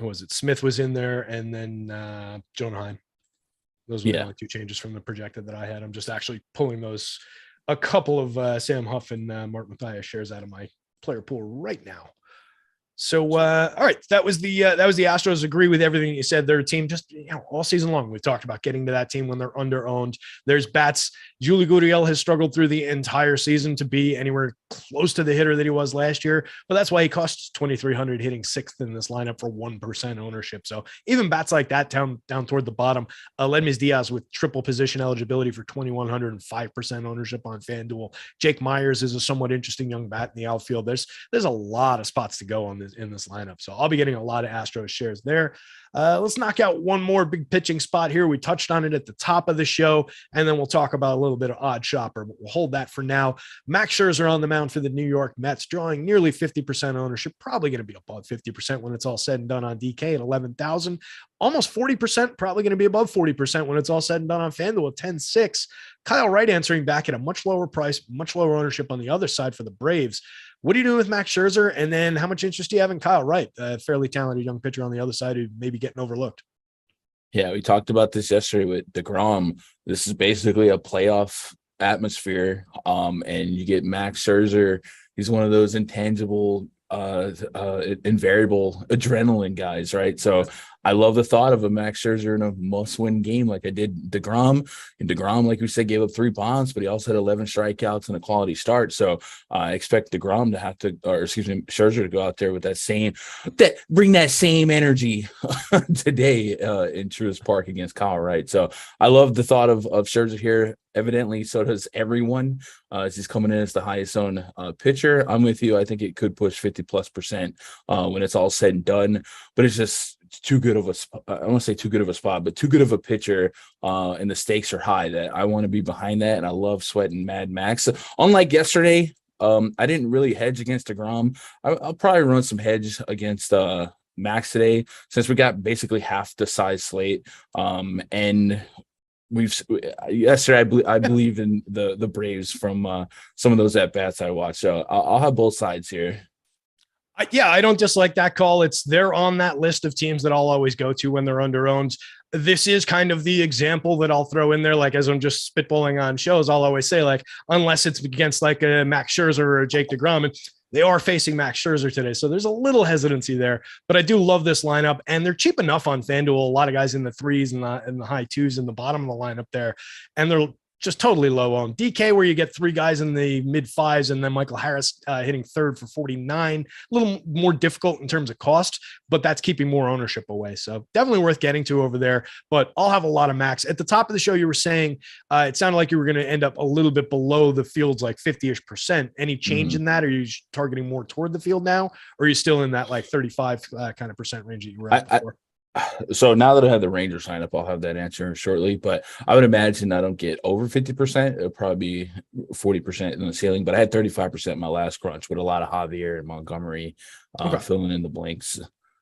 Speaker 2: was it? Smith was in there, and then Jonah Heim. Those were the only 2 changes from the projected that I had. I'm just actually pulling those. A couple of Sam Huff and Mark Matthias shares out of my player pool right now. So, all right, that was the Astros. Agree with everything you said. They're a team just all season long. We've talked about getting to that team when they're under owned. There's bats. Julie Gurriel has struggled through the entire season to be anywhere close to the hitter that he was last year, but that's why he costs 2,300, hitting 6th in this lineup for 1% ownership. So even bats like that down toward the bottom. Ledmys Diaz with triple position eligibility for 2,100 and 5% ownership on FanDuel. Jake Myers is a somewhat interesting young bat in the outfield. There's a lot of spots to go on in this lineup. So I'll be getting a lot of Astros shares there. Let's knock out one more big pitching spot here. We touched on it at the top of the show, and then we'll talk about a little bit of Oddshopper, but we'll hold that for now. Max Scherzer on the mound for the New York Mets, drawing nearly 50% ownership, probably going to be above 50% when it's all said and done on DK at 11,000. Almost 40%, probably going to be above 40% when it's all said and done on FanDuel at 10.6. Kyle Wright answering back at a much lower price, much lower ownership on the other side for the Braves. What are you doing with Max Scherzer? And then how much interest do you have in Kyle Wright, a fairly talented young pitcher on the other side who may be getting overlooked?
Speaker 3: Yeah, we talked about this yesterday with DeGrom. This is basically a playoff atmosphere. And you get Max Scherzer. He's one of those intangible, invariable adrenaline guys, right? So I love the thought of a Max Scherzer in a must-win game like I did DeGrom. And DeGrom, like we said, gave up 3 bombs, but he also had 11 strikeouts and a quality start. So I expect DeGrom to have to, or excuse me, Scherzer to go out there with bring that same energy today in Truist Park against Kyle Wright. So I love the thought of Scherzer here. Evidently, so does everyone. As he's coming in as the highest owned pitcher. I'm with you. I think it could push 50+% when it's all said and done. But it's just too good of a spot. I don't want to say too good of a spot, but too good of a pitcher. And the stakes are high that I want to be behind that. And I love sweating Mad Max. Unlike yesterday, I didn't really hedge against DeGrom. I'll probably run some hedge against Max today since we got basically half the size slate. And yesterday I believe in the Braves from some of those at bats I watched. So I'll have both sides here.
Speaker 2: I don't dislike that call. They're on that list of teams that I'll always go to when they're under owned. This is kind of the example that I'll throw in there. Like, as I'm just spitballing on shows, I'll always say, like, unless it's against like a Max Scherzer or a Jake DeGrom, and they are facing Max Scherzer today. So there's a little hesitancy there, but I do love this lineup, and they're cheap enough on FanDuel. A lot of guys in the 3s and the high 2s in the bottom of the lineup there. And they're just totally low on DK, where you get 3 guys in the mid 5s and then Michael Harris hitting 3rd for 49. A little more difficult in terms of cost, but that's keeping more ownership away. So definitely worth getting to over there, but I'll have a lot of Max. At the top of the show, you were saying it sounded like you were going to end up a little bit below the field's like 50-ish%. Any change in that? Are you targeting more toward the field now, or are you still in that like 35 kind of percent range that you were at before?
Speaker 3: So now that I have the Rangers sign up, I'll have that answer shortly. But I would imagine I don't get over 50%. It'll probably be 40% in the ceiling. But I had 35% in my last crunch with a lot of Javier and Montgomery filling in the blanks.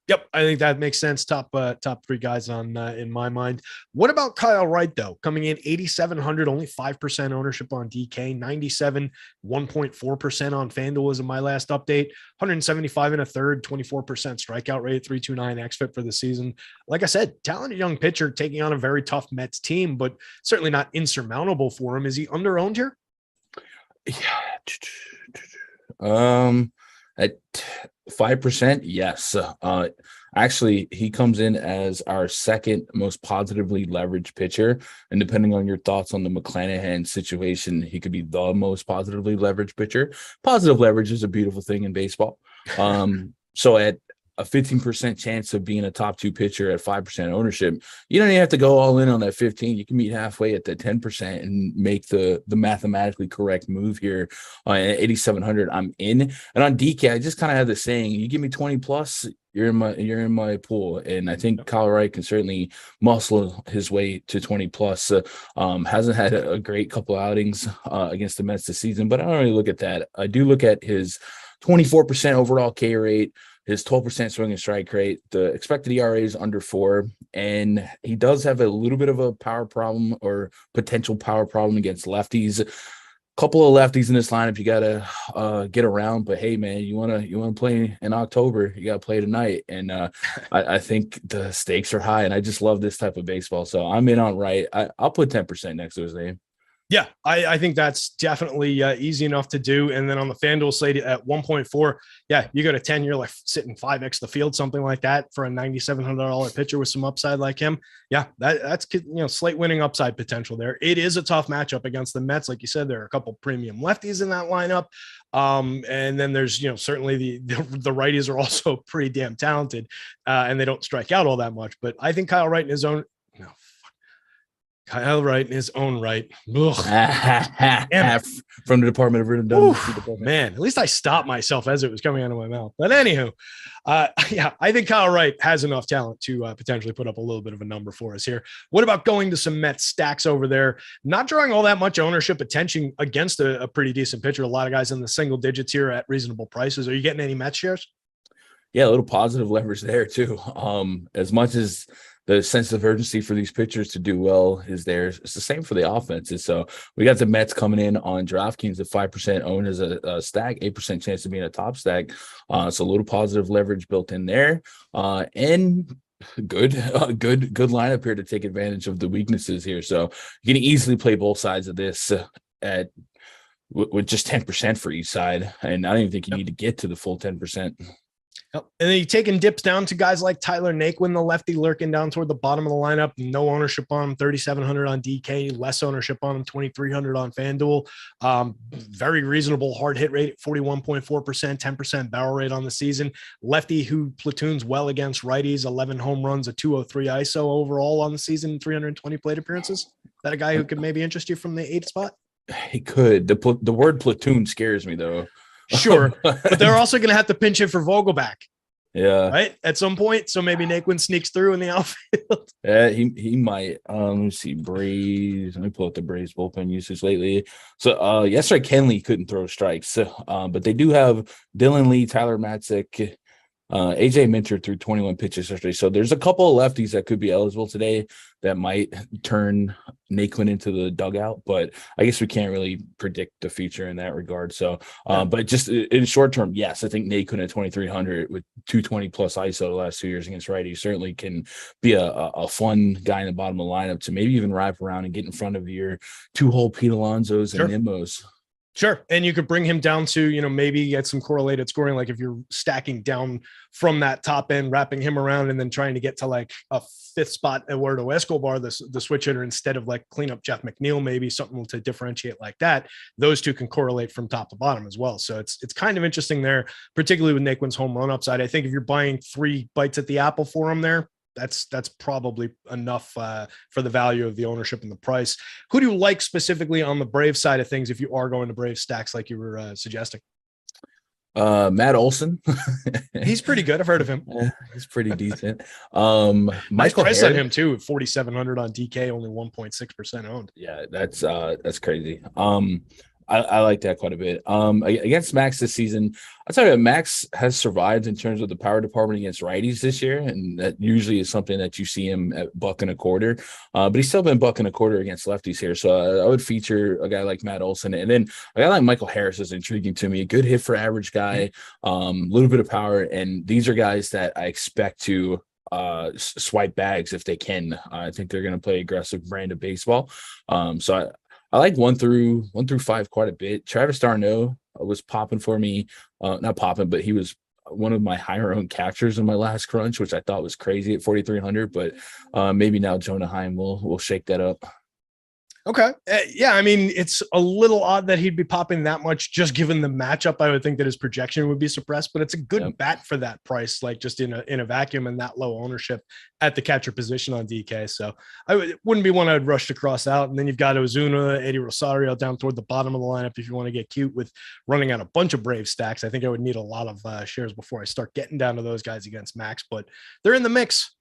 Speaker 2: Yep, I think that makes sense. Top 3 guys on in my mind. What about Kyle Wright though? Coming in 8,700, only 5% ownership on DK, 97, 1.4% on FanDuel is in my last update. 175 and a third, 24% strikeout rate, 329 xFIP for the season. Like I said, talented young pitcher taking on a very tough Mets team, but certainly not insurmountable for him. Is he under owned here?
Speaker 3: Yeah. At 5%, yes. Actually, he comes in as our second most positively leveraged pitcher, and depending on your thoughts on the McClanahan situation, he could be the most positively leveraged pitcher. Positive leverage is a beautiful thing in baseball. So at a 15% chance of being a top 2 pitcher at 5% ownership, you don't even have to go all in on that 15. You can meet halfway at the 10% and make the mathematically correct move here. At 8,700, I'm in. And on DK, I just kind of have the saying, you give me 20 plus, you're in my pool. And I think Kyle Wright can certainly muscle his way to 20 plus. Hasn't had a great couple outings against the Mets this season, but I don't really look at that. I do look at his 24% overall K rate, his 12% swing and strike rate. The expected ERA is under 4, and he does have a little bit of a power problem or potential power problem against lefties. A couple of lefties in this lineup you gotta get around, but hey, man, you wanna play in October, you gotta play tonight, and I think the stakes are high, and I just love this type of baseball, so I'm in on Wright. I'll put 10% next to his name.
Speaker 2: Yeah, I think that's definitely easy enough to do. And then on the FanDuel slate at 1.4, yeah, you go to 10, you're like sitting 5x the field, something like that for a $9,700 pitcher with some upside like him. Yeah, that's slate winning upside potential there. It is a tough matchup against the Mets, like you said. There are a couple premium lefties in that lineup, and then there's certainly the righties are also pretty damn talented, and they don't strike out all that much. But I think Kyle Wright in his own. Kyle Wright in his own right. Ugh.
Speaker 3: From the Department of Redundancy.
Speaker 2: Man, at least I stopped myself as it was coming out of my mouth. But anywho, yeah, I think Kyle Wright has enough talent to potentially put up a little bit of a number for us here. What about going to some Mets stacks over there? Not drawing all that much ownership attention against a pretty decent pitcher. A lot of guys in the single digits here at reasonable prices. Are you getting any Mets shares?
Speaker 3: Yeah, a little positive leverage there too. As much as the sense of urgency for these pitchers to do well is there, it's the same for the offenses. So we got the Mets coming in on DraftKings at 5% owned as a stack, 8% chance of being a top stack. So a little positive leverage built in there, and good lineup here to take advantage of the weaknesses here. So you can easily play both sides of this with just 10% for each side, and I don't even think you need to get to the full 10%.
Speaker 2: And then you taking dips down to guys like Tyler Naquin, the lefty lurking down toward the bottom of the lineup. No ownership on him, 3,700 on DK, less ownership on him, 2,300 on FanDuel. Very reasonable hard hit rate at 41.4%, 10% barrel rate on the season. Lefty who platoons well against righties, 11 home runs, a 203 ISO overall on the season, 320 plate appearances. Is that a guy who could maybe interest you from the 8th spot?
Speaker 3: He could. The word platoon scares me though.
Speaker 2: Sure, but they're also going to have to pinch it for Vogelback.
Speaker 3: Yeah,
Speaker 2: right at some point. So maybe Naquin sneaks through in the outfield.
Speaker 3: Yeah, he might. Let me see. Braves. Let me pull up the Braves bullpen usage lately. So yesterday Kenley couldn't throw strikes, but they do have Dylan Lee, Tyler Matzik, AJ Minter threw 21 pitches yesterday. So there's a couple of lefties that could be eligible today that might turn Naquin into the dugout, but I guess we can't really predict the future in that regard. So, but just in short term, yes, I think Naquin at 2,300 with 220 plus ISO the last 2 years against righties certainly can be a fun guy in the bottom of the lineup to maybe even wrap around and get in front of your 2-hole Pete Alonsos and Nimbos.
Speaker 2: Sure. And you could bring him down to, maybe get some correlated scoring. Like if you're stacking down from that top end, wrapping him around and then trying to get to like a 5th spot Eduardo Escobar, the switch hitter, instead of like clean up Jeff McNeil, maybe something to differentiate like that. Those two can correlate from top to bottom as well. So it's kind of interesting there, particularly with Naquin's home run upside. I think if you're buying 3 bites at the apple for him there, that's probably enough for the value of the ownership and the price. Who do you like specifically on the Brave side of things if you are going to Brave stacks like you were suggesting?
Speaker 3: Matt Olson.
Speaker 2: He's pretty good. I've heard of him.
Speaker 3: He's pretty decent.
Speaker 2: Nice price on him too, 4,700 on DK, only 1.6% owned.
Speaker 3: Yeah, that's crazy. I like that quite a bit. Against Max this season, I'll tell you, Max has survived in terms of the power department against righties this year, and that usually is something that you see him at $1.25. But he's still been $1.25 against lefties here, so I would feature a guy like Matt Olson, and then a guy like Michael Harris is intriguing to me. A good hit for average guy, little bit of power, and these are guys that I expect to swipe bags if they can. I think they're going to play aggressive brand of baseball. So I like 1 through 5 quite a bit. Travis d'Arnaud was popping for me. Not popping, but he was one of my higher owned catchers in my last crunch, which I thought was crazy at 4,300. But maybe now Jonah Heim will shake that up.
Speaker 2: Okay. Yeah. I mean, it's a little odd that he'd be popping that much just given the matchup. I would think that his projection would be suppressed, but it's a good bat for that price, like just in a vacuum and that low ownership at the catcher position on DK. So wouldn't be one I'd rush to cross out. And then you've got Ozuna, Eddie Rosario down toward the bottom of the lineup. If you want to get cute with running out a bunch of Brave stacks, I think I would need a lot of shares before I start getting down to those guys against Max, but they're in the mix.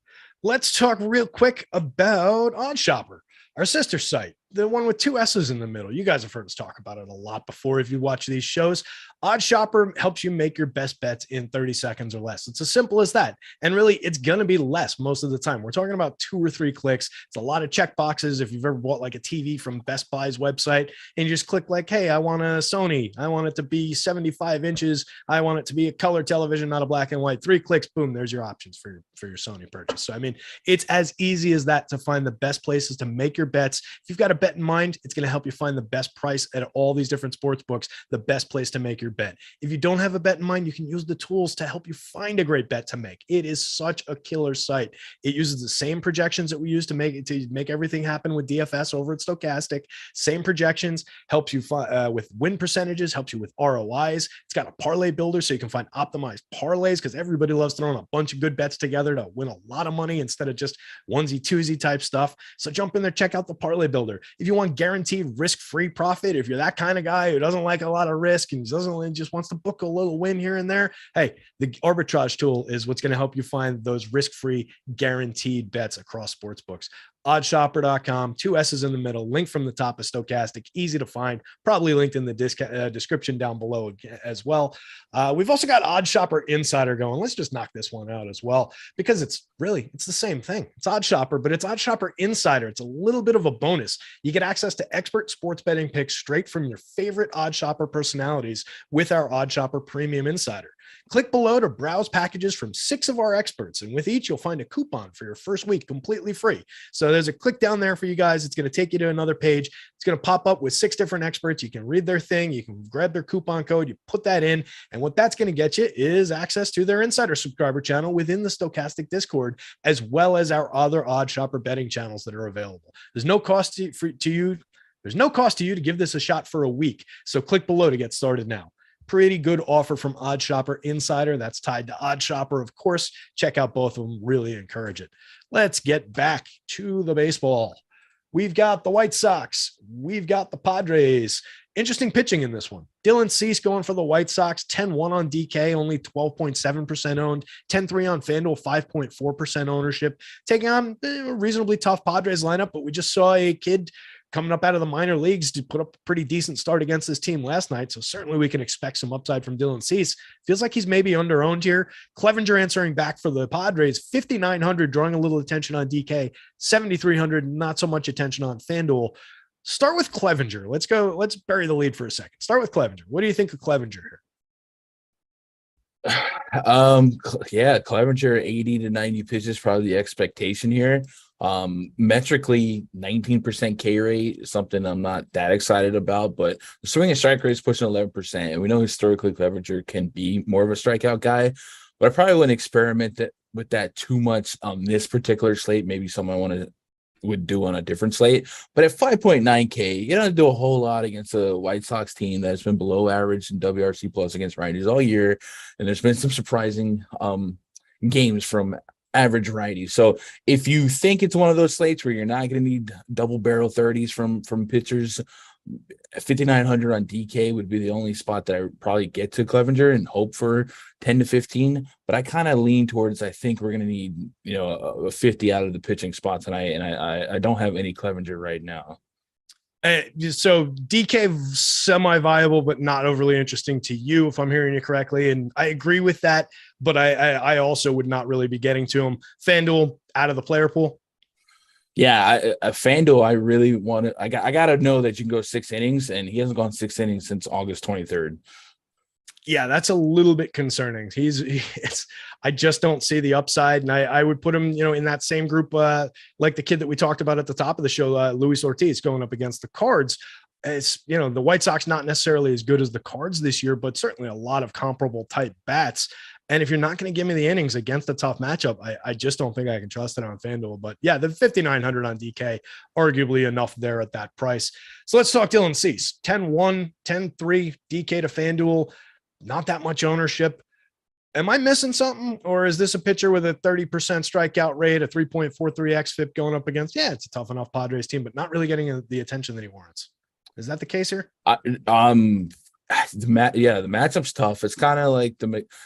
Speaker 2: Let's talk real quick about Oddshopper, our sister site, the one with 2 S's in the middle. You guys have heard us talk about it a lot before if you watch these shows. Oddshopper helps you make your best bets in 30 seconds or less. It's as simple as that. And really, it's going to be less most of the time. We're talking about 2 or 3 clicks. It's a lot of check boxes. If you've ever bought like a TV from Best Buy's website and you just click like, hey, I want a Sony. I want it to be 75 inches. I want it to be a color television, not a black and white. 3 clicks, boom, there's your options for your Sony purchase. So, I mean, it's as easy as that to find the best places to make your bets. If you've got a bet in mind, it's going to help you find the best price at all these different sports books, the best place to make your bet. If you don't have a bet in mind, you can use the tools to help you find a great bet to make. It is such a killer site. It uses the same projections that we use to make everything happen with DFS over at Stokastic. Same projections, helps you with win percentages, helps you with ROIs. It's got a parlay builder so you can find optimized parlays, because everybody loves throwing a bunch of good bets together to win a lot of money instead of just onesie twosie type stuff. So jump in there, check out the parlay builder. If you want guaranteed risk-free profit, if you're that kind of guy who doesn't like a lot of risk and just wants to book a little win here and there, hey, the arbitrage tool is what's going to help you find those risk-free guaranteed bets across sports books. Oddshopper.com, 2 S's in the middle, link from the top of Stokastic, easy to find, probably linked in the description down below as well. We've also got Oddshopper Insider going. Let's just knock this one out as well, because it's the same thing. It's Oddshopper, but it's Oddshopper Insider. It's a little bit of a bonus. You get access to expert sports betting picks straight from your favorite Oddshopper personalities with our Oddshopper Premium Insider. Click below to browse packages from 6 of our experts, and with each, you'll find a coupon for your first week completely free. So there's a click down there for you guys. It's going to take you to another page. It's going to pop up with 6 different experts. You can read their thing. You can grab their coupon code. You put that in, and what that's going to get you is access to their insider subscriber channel within the Stokastic Discord, as well as our other Oddshopper betting channels that are available. There's no cost to you. There's no cost to you to give this a shot for a week. So click below to get started now. Pretty good offer from Oddshopper Insider. That's tied to Oddshopper, of course. Check out both of them. Really encourage it. Let's get back to the baseball. We've got the White Sox. We've got the Padres. Interesting pitching in this one. Dylan Cease going for the White Sox, 10-1 on DK, only 12.7% owned, 10-3 on FanDuel, 5.4% ownership. Taking on a reasonably tough Padres lineup, but we just saw a kid coming up out of the minor leagues to put up a pretty decent start against this team last night. So certainly we can expect some upside from Dylan Cease. Feels like he's maybe under-owned here. Clevenger answering back for the Padres, 5,900, drawing a little attention on DK, 7,300, not so much attention on FanDuel. Start with Clevenger. Let's bury the lead for a second. Start with Clevenger. What do you think of Clevenger here?
Speaker 3: Yeah, Clevenger 80 to 90 pitches, probably the expectation here. Metrically 19% K rate, something I'm not that excited about, but the swing and strike rate is pushing 11%. And we know historically Clevenger can be more of a strikeout guy, but I probably wouldn't experiment with that too much on this particular slate. Maybe someone would do on a different slate, but at 5.9K, you don't do a whole lot against a White Sox team that's been below average in WRC plus against righties all year. And there's been some surprising games from average righties. So if you think it's one of those slates where you're not going to need double barrel 30s from pitchers, 5,900 on DK would be the only spot that I would probably get to Clevenger and hope for 10 to 15. But I kind of lean towards, I think we're going to need, a 50 out of the pitching spot tonight. And I don't have any Clevenger right now.
Speaker 2: So DK semi-viable, but not overly interesting to you, if I'm hearing you correctly. And I agree with that, but I also would not really be getting to him. FanDuel out of the player pool.
Speaker 3: Yeah, FanDuel, I really want to. I got to know that you can go 6 innings, and he hasn't gone 6 innings since August 23rd.
Speaker 2: Yeah, that's a little bit concerning. I just don't see the upside, and I would put him, in that same group, like the kid that we talked about at the top of the show, Luis Ortiz, going up against the Cards. It's, the White Sox not necessarily as good as the Cards this year, but certainly a lot of comparable type bats. And if you're not going to give me the innings against a tough matchup, I just don't think I can trust it on FanDuel. But yeah, the 5,900 on DK, arguably enough there at that price. So let's talk Dylan Cease. 10-1, 10-3, DK to FanDuel. Not that much ownership. Am I missing something? Or is this a pitcher with a 30% strikeout rate, a 3.43 xFIP going up against? Yeah, it's a tough enough Padres team, but not really getting the attention that he warrants. Is that the case here?
Speaker 3: The matchup's tough. It's kind of like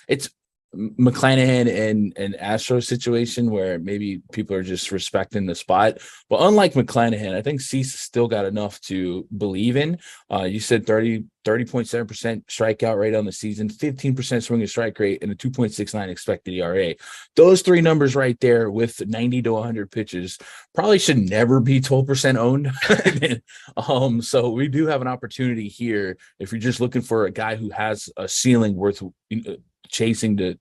Speaker 3: it's McClanahan and Astros situation where maybe people are just respecting the spot. But unlike McClanahan, I think Cease still got enough to believe in. You said 30.7% strikeout rate on the season, 15% swing and strike rate, and a 2.69 expected ERA. Those 3 numbers right there with 90 to 100 pitches probably should never be 12% owned. So we do have an opportunity here if you're just looking for a guy who has a ceiling worth chasing to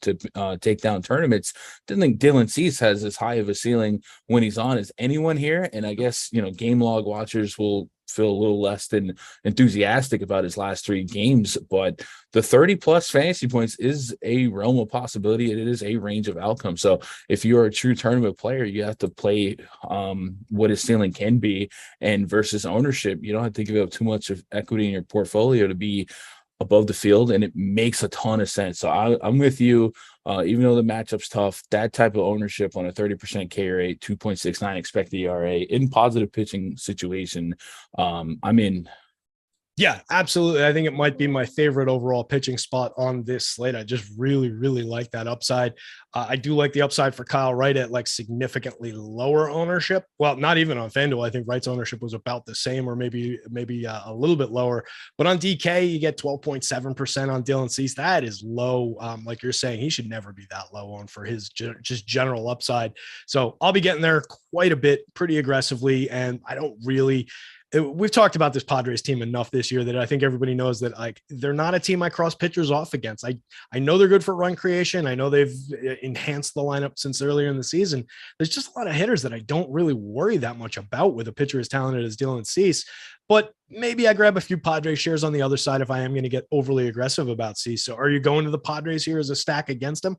Speaker 3: take down tournaments. Didn't think Dylan Cease has as high of a ceiling when he's on as anyone here. And I guess, game log watchers will feel a little less than enthusiastic about his last 3 games, but the 30 plus fantasy points is a realm of possibility. It is a range of outcomes. So if you're a true tournament player, you have to play what his ceiling can be, and versus ownership, you don't have to give up too much of equity in your portfolio to be above the field, and it makes a ton of sense. So I'm with you. Even though the matchup's tough, that type of ownership on a 30% K rate, 2.69 expected ERA in positive pitching situation, I'm in.
Speaker 2: Yeah, absolutely. I think it might be my favorite overall pitching spot on this slate. I just really, really like that upside. I do like the upside for Kyle Wright at like significantly lower ownership. Well, not even on FanDuel. I think Wright's ownership was about the same, or maybe a little bit lower. But on DK, you get 12.7% on Dylan Cease. That is low. Like you're saying, he should never be that low on for his just general upside. So I'll be getting there quite a bit, pretty aggressively, and I don't really. We've talked about this Padres team enough this year that I think everybody knows that like they're not a team I cross pitchers off against. I know they're good for run creation. I know they've enhanced the lineup since earlier in the season. There's just a lot of hitters that I don't really worry that much about with a pitcher as talented as Dylan Cease. But maybe I grab a few Padres shares on the other side if I am going to get overly aggressive about Cease. So are you going to the Padres here as a stack against him?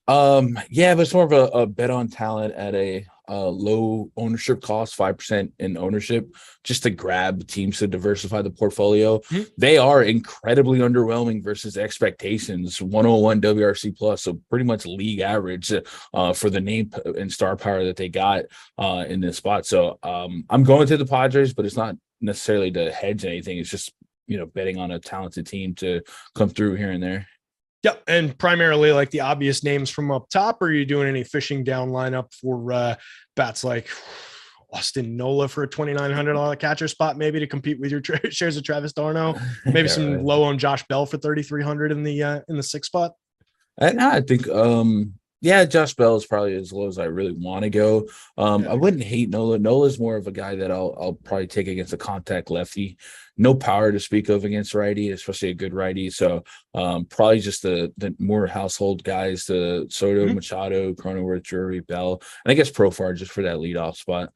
Speaker 3: Yeah, but it's more of a bet on talent at a low ownership cost, 5% in ownership, just to grab teams to diversify the portfolio. Mm-hmm. They are incredibly underwhelming versus expectations. 101 WRC plus, so pretty much league average for the name and star power that they got in this spot. So I'm going to the Padres, but it's not necessarily to hedge anything. It's just betting on a talented team to come through here and there.
Speaker 2: Yep, and primarily like the obvious names from up top. Or are you doing any fishing down lineup for bats like Austin Nola for a $2,900 catcher spot, maybe to compete with your shares of Travis d'Arnaud? Maybe some low on Josh Bell for $3,300 in the 6 spot.
Speaker 3: I think Josh Bell is probably as low as I really want to go. I wouldn't hate Nola. Nola's more of a guy that I'll probably take against a contact lefty. No power to speak of against righty, especially a good righty. So probably just the more household guys, the Soto, Machado, Cronenworth, Drury, Bell, and I guess Profar just for that leadoff spot.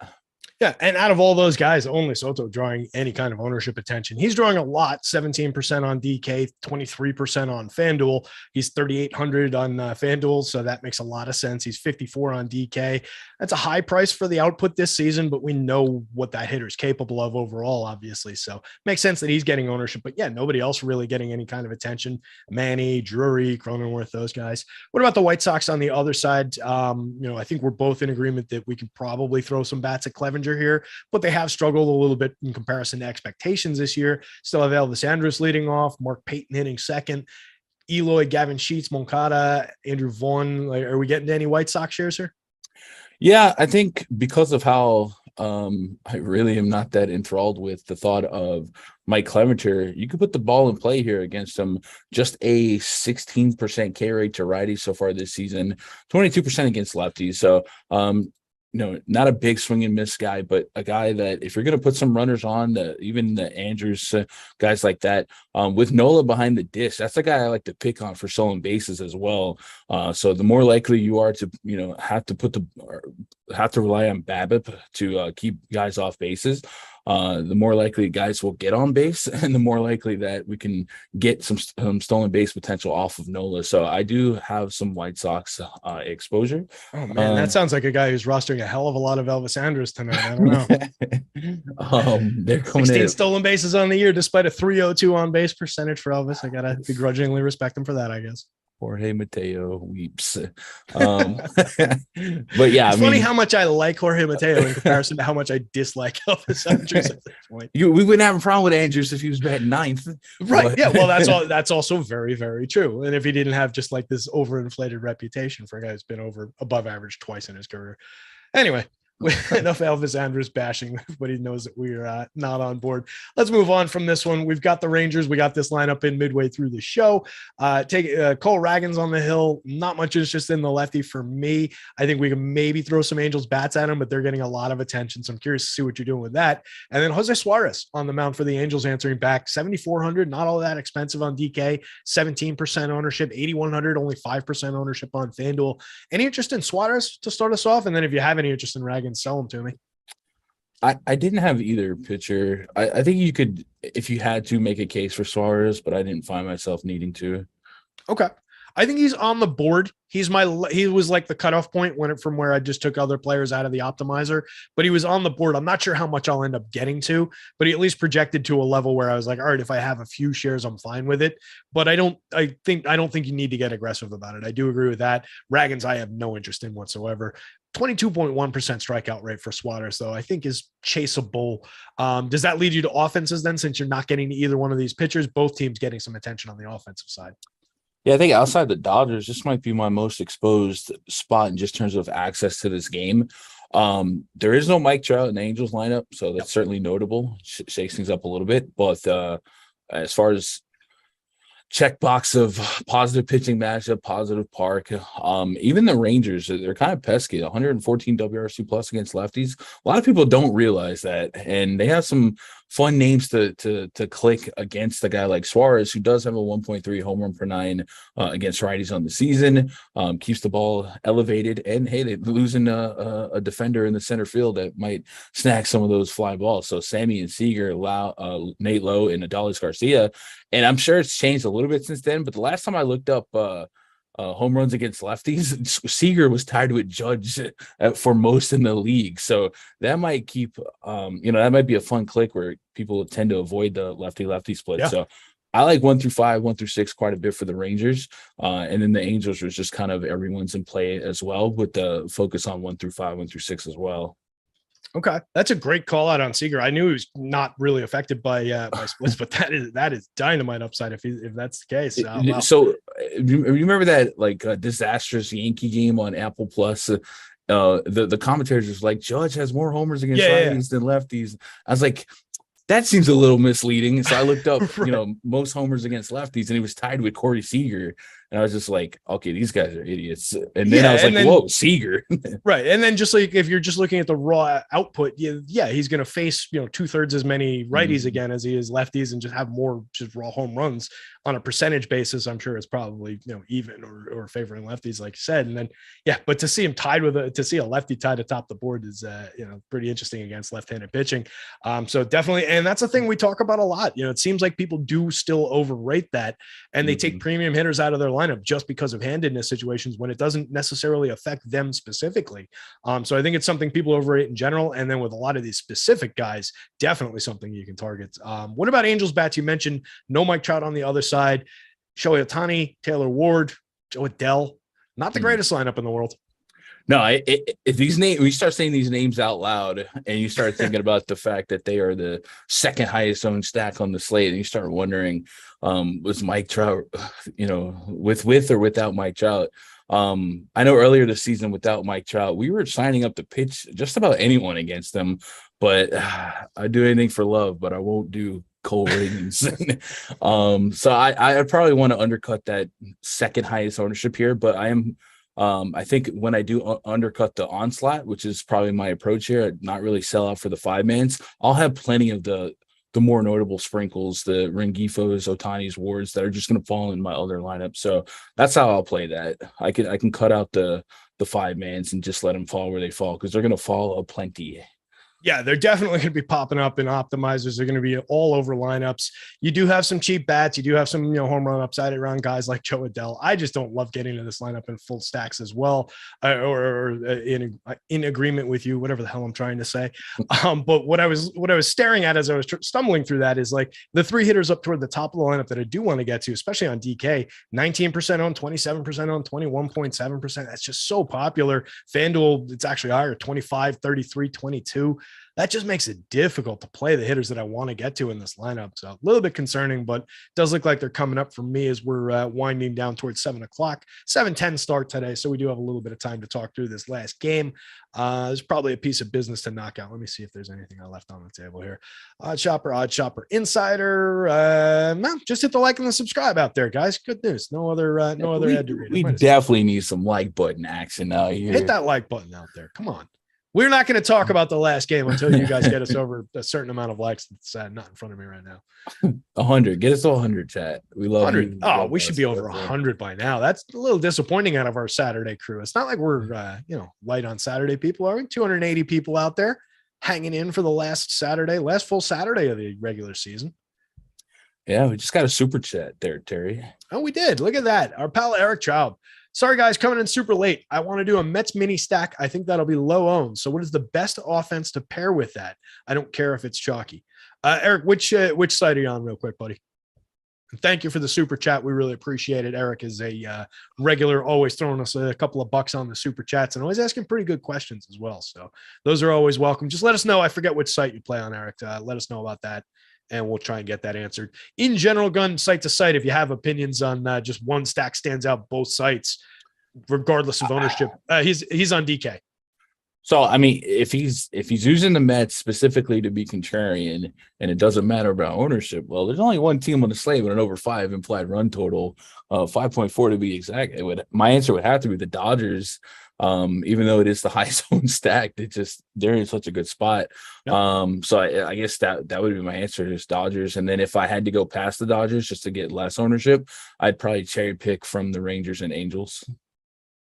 Speaker 2: Yeah, and out of all those guys, only Soto drawing any kind of ownership attention. He's drawing a lot, 17% on DK, 23% on FanDuel. He's 3,800 on FanDuel, so that makes a lot of sense. He's 54 on DK. That's a high price for the output this season, but we know what that hitter's capable of overall, obviously. So makes sense that he's getting ownership. But yeah, nobody else really getting any kind of attention. Manny, Drury, Cronenworth, those guys. What about the White Sox on the other side? I think we're both in agreement that we could probably throw some bats at Clevenger here, but they have struggled a little bit in comparison to expectations this year. Still have Elvis Andrus leading off, Mark Payton hitting second, Eloy, Gavin Sheets, Moncada, Andrew Vaughn. Are we getting to any White Sox shares here?
Speaker 3: Yeah, I think because of how I really am not that enthralled with the thought of Mike Clevenger, you could put the ball in play here against him. Just a 16% K rate to righties so far this season, 22% against lefties. So not a big swing and miss guy, but a guy that if you're going to put some runners on, even the Andrews, guys like that, with Nola behind the dish, that's the guy I like to pick on for stolen bases as well. So the more likely you are to, have to rely on BABIP to keep guys off bases, the more likely guys will get on base, and the more likely that we can get some stolen base potential off of Nola. So I do have some White Sox exposure.
Speaker 2: Oh man, that sounds like a guy who's rostering a hell of a lot of Elvis Andrus tonight. I don't know.
Speaker 3: They're coming
Speaker 2: 16 stolen bases on the year, despite a 302 on base percentage for Elvis. I gotta begrudgingly respect him for that, I guess.
Speaker 3: Jorge Mateo weeps. But yeah,
Speaker 2: it's funny how much I like Jorge Mateo in comparison to how much I dislike Elvis Andrus at this point.
Speaker 3: We wouldn't have a problem with Andrus if he was batting ninth.
Speaker 2: Right. But. Yeah. Well, that's also very, very true. And if he didn't have just like this overinflated reputation for a guy who's been above average twice in his career. Anyway, Enough Elvis Andrus bashing. Everybody knows that we're not on board. Let's move on from this one. We've got the Rangers. We got this lineup in midway through the show. Take Cole Ragans on the hill. Not much interest in the lefty for me. I think we can maybe throw some Angels bats at him, but they're getting a lot of attention. So I'm curious to see what you're doing with that. And then Jose Suarez on the mound for the Angels, answering back. 7,400, not all that expensive on DK. 17% ownership, 8,100, only 5% ownership on FanDuel. Any interest in Suarez to start us off? And then if you have any interest in Ragans, sell them to me.
Speaker 3: I didn't have either pitcher. I think you could, if you had to, make a case for Suarez, but I didn't find myself needing to.
Speaker 2: Okay. I think he's on the board. He was like the cutoff point from where I just took other players out of the optimizer, but he was on the board. I'm not sure how much I'll end up getting to, but he at least projected to a level where I was like, all right, if I have a few shares, I'm fine with it. But I don't think you need to get aggressive about it. I do agree with that. Ragans, I have no interest in whatsoever. 22.1% strikeout rate for Suarez, though, I think is chaseable. Does that lead you to offenses then, since you're not getting to either one of these pitchers? Both teams getting some attention on the offensive side.
Speaker 3: Yeah, I think outside the Dodgers, this might be my most exposed spot in just terms of access to this game. There is no Mike Trout in the Angels lineup, so that's certainly notable. Shakes things up a little bit. But as far as checkbox of positive pitching matchup, positive park, even the Rangers, they're kind of pesky. 114 WRC plus against lefties. A lot of people don't realize that, and they have some fun names to click against a guy like Suarez, who does have a 1.3 home run per nine against righties on the season, keeps the ball elevated, and hey, they're losing a defender in the center field that might snag some of those fly balls. So Sammy and Seager, Nate Lowe, and Adolis Garcia, and I'm sure it's changed a little bit since then, but the last time I looked up home runs against lefties, Seager was tied with Judge for most in the league. So that might keep, that might be a fun click where people tend to avoid the lefty split. Yeah. So I like 1 through 5, 1 through 6 quite a bit for the Rangers. And then the Angels was just kind of everyone's in play as well, with the focus on 1 through 5, 1 through 6 as well.
Speaker 2: Okay, that's a great call out on Seager. I knew he was not really affected by splits, but that is dynamite upside if that's the case.
Speaker 3: Wow. So remember that disastrous Yankee game on Apple Plus. The commentators was like, Judge has more homers against righties than lefties. I was like, that seems a little misleading. So I looked up, right, most homers against lefties, and he was tied with Corey Seager. And I was just like, okay, these guys are idiots. And then I was like, whoa, Seager. Right.
Speaker 2: And then just like, if you're just looking at the raw output, he's going to face, 2/3 as many righties again as he is lefties, and just have more just raw home runs on a percentage basis. I'm sure it's probably, even or favoring lefties, like you said. And then, but to see him tied to see a lefty tied atop the board is, pretty interesting against left-handed pitching. So definitely, and that's a thing we talk about a lot. It seems like people do still overrate that, and they take premium hitters out of their lineup just because of handedness situations when it doesn't necessarily affect them specifically. So I think it's something people overrate in general. And then with a lot of these specific guys, definitely something you can target. What about Angels bats? You mentioned no Mike Trout on the other side. Shohei Ohtani, Taylor Ward, Joe Adele, not the greatest lineup in the world.
Speaker 3: No, if these names, we start saying these names out loud, and you start thinking about the fact that they are the second highest owned stack on the slate, and you start wondering, was Mike Trout, with or without Mike Trout? I know earlier this season without Mike Trout, we were signing up to pitch just about anyone against them, but I do anything for love, but I won't do Cole ratings. So I probably want to undercut that second highest ownership here, but I think when I do undercut the onslaught, which is probably my approach here, not really sell out for the 5-mans, I'll have plenty of the more notable sprinkles, the Rengifos, Ohtani's, Wards that are just going to fall in my other lineup. So that's how I'll play that. I can cut out the 5-mans and just let them fall where they fall, because they're going to fall aplenty.
Speaker 2: Yeah, they're definitely going to be popping up in optimizers. They're going to be all over lineups. You do have some cheap bats. You do have some, home run upside around guys like Joe Adele. I just don't love getting into this lineup in full stacks as well, or in agreement with you, whatever the hell I'm trying to say. But what I was staring at as I was stumbling through that is like the 3 hitters up toward the top of the lineup that I do want to get to, especially on DK, 19% on, 27% on, 21.7%. That's just so popular. FanDuel, it's actually higher, 25, 33, 22. that just makes it difficult to play the hitters that I want to get to in this lineup. So a little bit concerning, but it does look like they're coming up for me as we're winding down towards 7 o'clock, 7:10 start today. So we do have a little bit of time to talk through this last game. There's probably a piece of business to knock out. Let me see if there's anything I left on the table here. Oddshopper Insider. No, just hit the like and the subscribe out there, guys. Good news. No other ad to read.
Speaker 3: We definitely need some like button action out here.
Speaker 2: Hit that like button out there. Come on. We're not going to talk about the last game until you guys get us over a certain amount of likes. It's not in front of me right now.
Speaker 3: 100. Get us to 100, chat. We love
Speaker 2: 100. Oh, we should be over 100 by now. That's a little disappointing out of our Saturday crew. It's not like we're light on Saturday people, are we? 280 people out there hanging in for the last full Saturday of the regular season.
Speaker 3: Yeah, we just got a super chat there, Terry.
Speaker 2: Oh, we did. Look at that. Our pal Eric Child. Sorry, guys, coming in super late. I want to do a Mets mini stack. I think that'll be low owned. So what is the best offense to pair with that? I don't care if it's chalky. Eric, which site are you on real quick, buddy? Thank you for the super chat. We really appreciate it. Eric is a regular, always throwing us a couple of bucks on the super chats and always asking pretty good questions as well. So those are always welcome. Just let us know. I forget which site you play on, Eric. Let us know about that, and we'll try and get that answered. In general, gun site to site, if you have opinions on just one stack stands out both sites, regardless of ownership, he's on DK.
Speaker 3: So, I mean, if he's using the Mets specifically to be contrarian and it doesn't matter about ownership, well, there's only one team on the slate with an over 5 implied run total, 5.4 to be exact. My answer would have to be the Dodgers, even though it is the highest owned stack. They're in such a good spot. Yep. So I guess that would be my answer, is Dodgers. And then if I had to go past the Dodgers just to get less ownership, I'd probably cherry pick from the Rangers and Angels.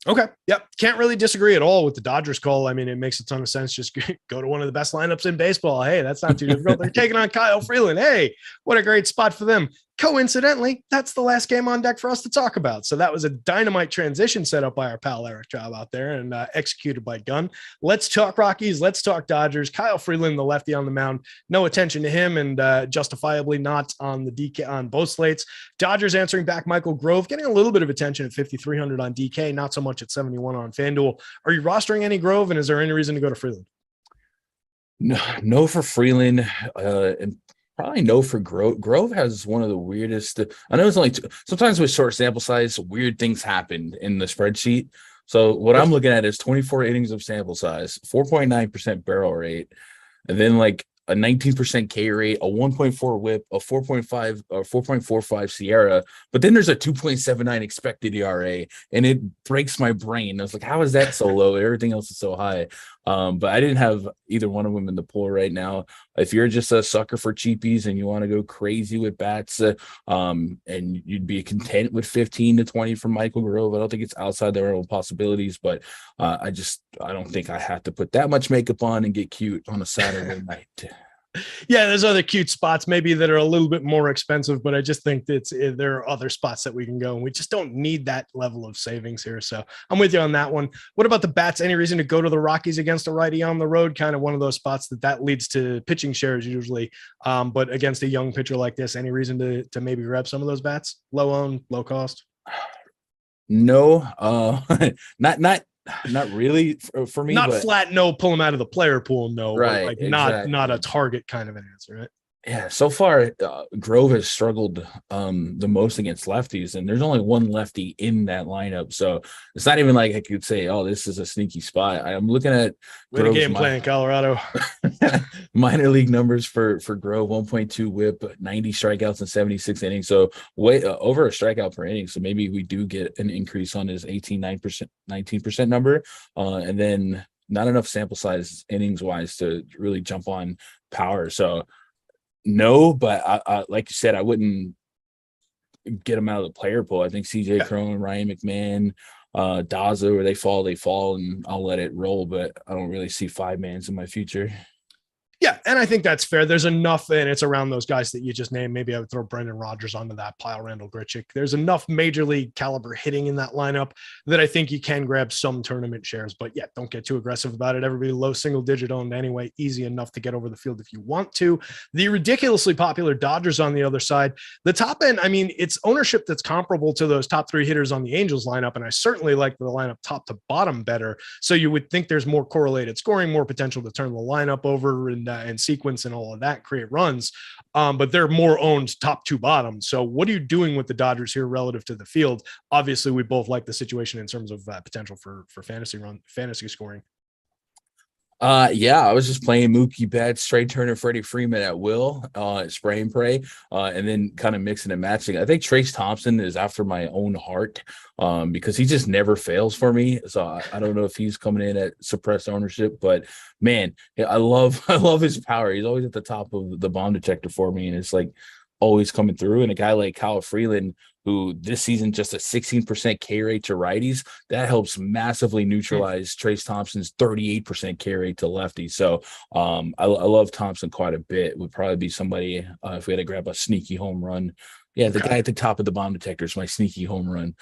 Speaker 2: Okay. Yep. Can't really disagree at all with the Dodgers call. I mean, it makes a ton of sense. Just go to one of the best lineups in baseball. Hey, that's not too difficult. They're taking on Kyle Freeland. Hey, what a great spot for them. Coincidentally, that's the last game on deck for us to talk about. So that was a dynamite transition set up by our pal Eric Job out there and executed by Gun. Let's talk Rockies. Let's talk Dodgers. Kyle Freeland, the lefty on the mound. No attention to him, and justifiably not on the DK on both slates. Dodgers answering back Michael Grove, getting a little bit of attention at 5,300 on DK, not so much at 71 on FanDuel. Are you rostering any Grove, and is there any reason to go to Freeland?
Speaker 3: No for Freeland, and probably no for Grove. Grove has one of the weirdest. I know it's only sometimes with short sample size, weird things happen in the spreadsheet. So what I'm looking at is 24 innings of sample size, 4.9% barrel rate, and then like a 19% K rate, a 1.4 whip, a 4.5 or 4.45 Sierra, but then there's a 2.79 expected ERA, and it breaks my brain. I was like, how is that so low? Everything else is so high. But I didn't have either one of them in the pool right now. If you're just a sucker for cheapies and you want to go crazy with bats, and you'd be content with 15 to 20 from Michael Grove, I don't think it's outside their own possibilities, but I don't think I have to put that much makeup on and get cute on a Saturday night.
Speaker 2: Yeah, there's other cute spots maybe that are a little bit more expensive, but I just think that there are other spots that we can go, and we just don't need that level of savings here. So I'm with you on that one. What about the bats? Any reason to go to the Rockies against a righty on the road? Kind of one of those spots that leads to pitching shares usually, but against a young pitcher like this, any reason to maybe grab some of those bats? Low owned, low cost?
Speaker 3: No, not really for me.
Speaker 2: Not flat no, pull them out of the player pool. No,
Speaker 3: right?
Speaker 2: Like
Speaker 3: exactly.
Speaker 2: not a target kind of an answer, right?
Speaker 3: Yeah, so far Grove has struggled the most against lefties, and there's only one lefty in that lineup, so it's not even like I could say, "Oh, this is a sneaky spot." I'm looking at
Speaker 2: Grove's game plan in Colorado.
Speaker 3: Minor league numbers for Grove: 1.2 WHIP, 90 strikeouts in 76 innings, so way over a strikeout per inning. So maybe we do get an increase on his 19% number, and then not enough sample size innings wise to really jump on power. So. No, but I like you said, I wouldn't get them out of the player pool. I think CJ Cron, Ryan McMahon, Daza, where they fall, and I'll let it roll. But I don't really see 5-mans in my future.
Speaker 2: Yeah, and I think that's fair. There's enough, and it's around those guys that you just named. Maybe I would throw Brendan Rodgers onto that pile, Randall Grichuk. There's enough major league caliber hitting in that lineup that I think you can grab some tournament shares. But yeah, don't get too aggressive about it. Everybody low single digit owned anyway, easy enough to get over the field if you want to. The ridiculously popular Dodgers on the other side. The top end, I mean, it's ownership that's comparable to those top three hitters on the Angels lineup, and I certainly like the lineup top to bottom better. So you would think there's more correlated scoring, more potential to turn the lineup over and sequence and all of that, create runs. But they're more owned top to bottom. So what are you doing with the Dodgers here relative to the field? Obviously, we both like the situation in terms of potential for fantasy scoring.
Speaker 3: Yeah, I was just playing Mookie Betts, Trey Turner, Freddie Freeman at will, spray and pray, and then kind of mixing and matching. I think Trace Thompson is after my own heart, because he just never fails for me. So I don't know if he's coming in at suppressed ownership, but man, I love his power. He's always at the top of the bomb detector for me, and it's like always coming through. And a guy like Kyle Freeland, who this season just a 16% K rate to righties, that helps massively neutralize Trace Thompson's 38% K rate to lefties. So I love Thompson quite a bit. Would probably be somebody if we had to grab a sneaky home run. Yeah, the guy at the top of the bomb detector is my sneaky home run.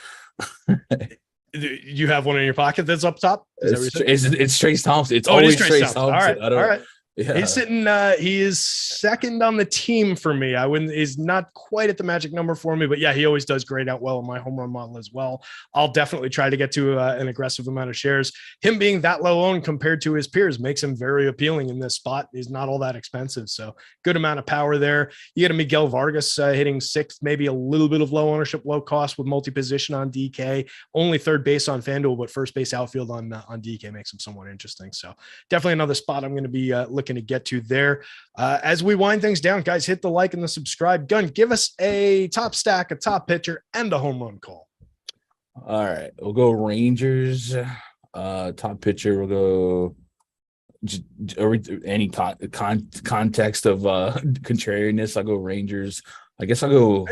Speaker 2: You have one in your pocket that's up top?
Speaker 3: It's Trace Thompson. It's always Trace Thompson.
Speaker 2: All right.
Speaker 3: All right.
Speaker 2: Yeah. He's sitting. He is second on the team for me. He's not quite at the magic number for me, but yeah, he always does grade out well in my home run model as well. I'll definitely try to get to an aggressive amount of shares. Him being that low owned compared to his peers makes him very appealing in this spot. He's not all that expensive, so good amount of power there. You get a Miguel Vargas hitting sixth, maybe a little bit of low ownership, low cost with multi-position on DK. Only third base on FanDuel, but first base outfield on DK makes him somewhat interesting. So definitely another spot I'm going to be looking to get to there. As we wind things down, guys, hit the like and the subscribe. Gun, give us a top stack, a top pitcher, and a home run call.
Speaker 3: All right, we'll go Rangers. Top pitcher, we'll go any context of contrariness. I'll go Rangers. I guess I'll go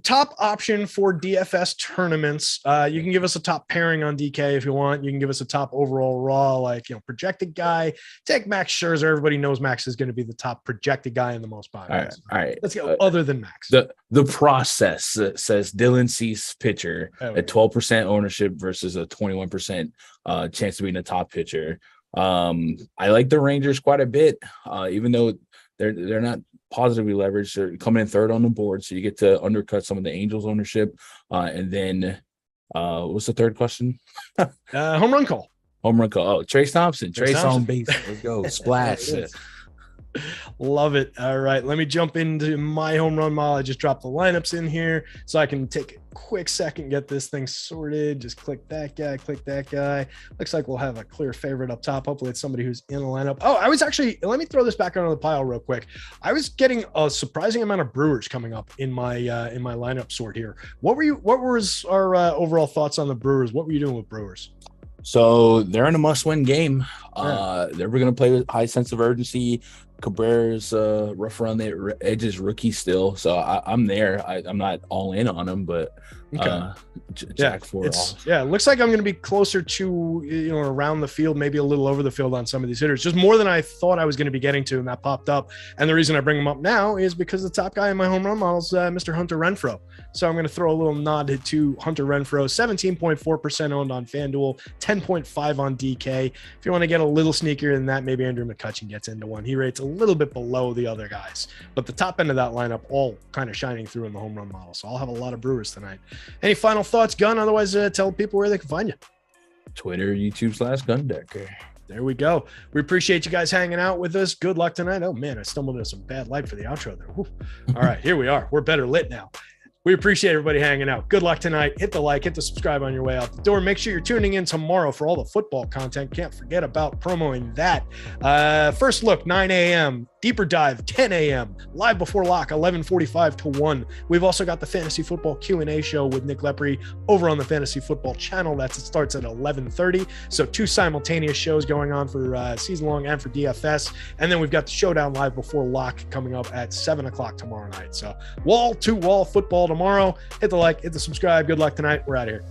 Speaker 2: top option for DFS tournaments. You can give us a top pairing on DK if you want. You can give us a top overall raw, like, projected guy. Take Max Scherzer. Everybody knows Max is going to be the top projected guy in the most popular.
Speaker 3: All right.
Speaker 2: Let's go other than Max.
Speaker 3: The process says Dylan Cease pitcher at 12% ownership versus a 21% chance of being a top pitcher. I like the Rangers quite a bit, even though they're not positively leveraged. They're coming in third on the board, so you get to undercut some of the Angels ownership. And then what's the third question?
Speaker 2: Home run call.
Speaker 3: Home run call. Oh, Trace Thompson. Trace on base. Let's go. Splash.
Speaker 2: Love it. All right, let me jump into my home run model. I just dropped the lineups in here so I can take a quick second, get this thing sorted. Just click that guy. Looks like we'll have a clear favorite up top. Hopefully it's somebody who's in the lineup. Oh, let me throw this back onto the pile real quick. I was getting a surprising amount of Brewers coming up in my lineup sort here. What were our overall thoughts on the Brewers? What were you doing with Brewers?
Speaker 3: So they're in a must-win game. They're going to play with high sense of urgency. Cabrera's rough around the edges, rookie still. So I'm there. I'm not all in on him, but Jack
Speaker 2: it looks like I'm going to be closer to around the field, maybe a little over the field on some of these hitters, just more than I thought I was going to be getting to, and that popped up. And the reason I bring him up now is because the top guy in my home run model is Mr. Hunter Renfroe. So I'm going to throw a little nod to Hunter Renfroe. 17.4% owned on FanDuel, 10.5 on DK. If you want to get a little sneakier than that, maybe Andrew McCutchen gets into one. He rates a little bit below the other guys, but the top end of that lineup all kind of shining through in the home run model. So I'll have a lot of Brewers tonight. Any final thoughts, Gun? Otherwise, tell people where they can find you.
Speaker 3: Twitter, YouTube/Gundacker.
Speaker 2: There we go. We appreciate you guys hanging out with us. Good luck tonight. Oh man, I stumbled into some bad light for the outro there. Whew. All right, here we are. We're better lit now. We appreciate everybody hanging out. Good luck tonight. Hit the like, hit the subscribe on your way out the door. Make sure you're tuning in tomorrow for all the football content. Can't forget about promoing that. First look, 9 a.m. Deeper dive, 10 a.m. Live before lock, 11:45 to 1. We've also got the Fantasy Football Q&A show with Nick Lepre over on the Fantasy Football channel. It starts at 11:30. So 2 simultaneous shows going on for season long and for DFS. And then we've got the Showdown live before lock coming up at 7 o'clock tomorrow night. So wall to wall football tomorrow. Hit the like, hit the subscribe. Good luck tonight. We're out of here.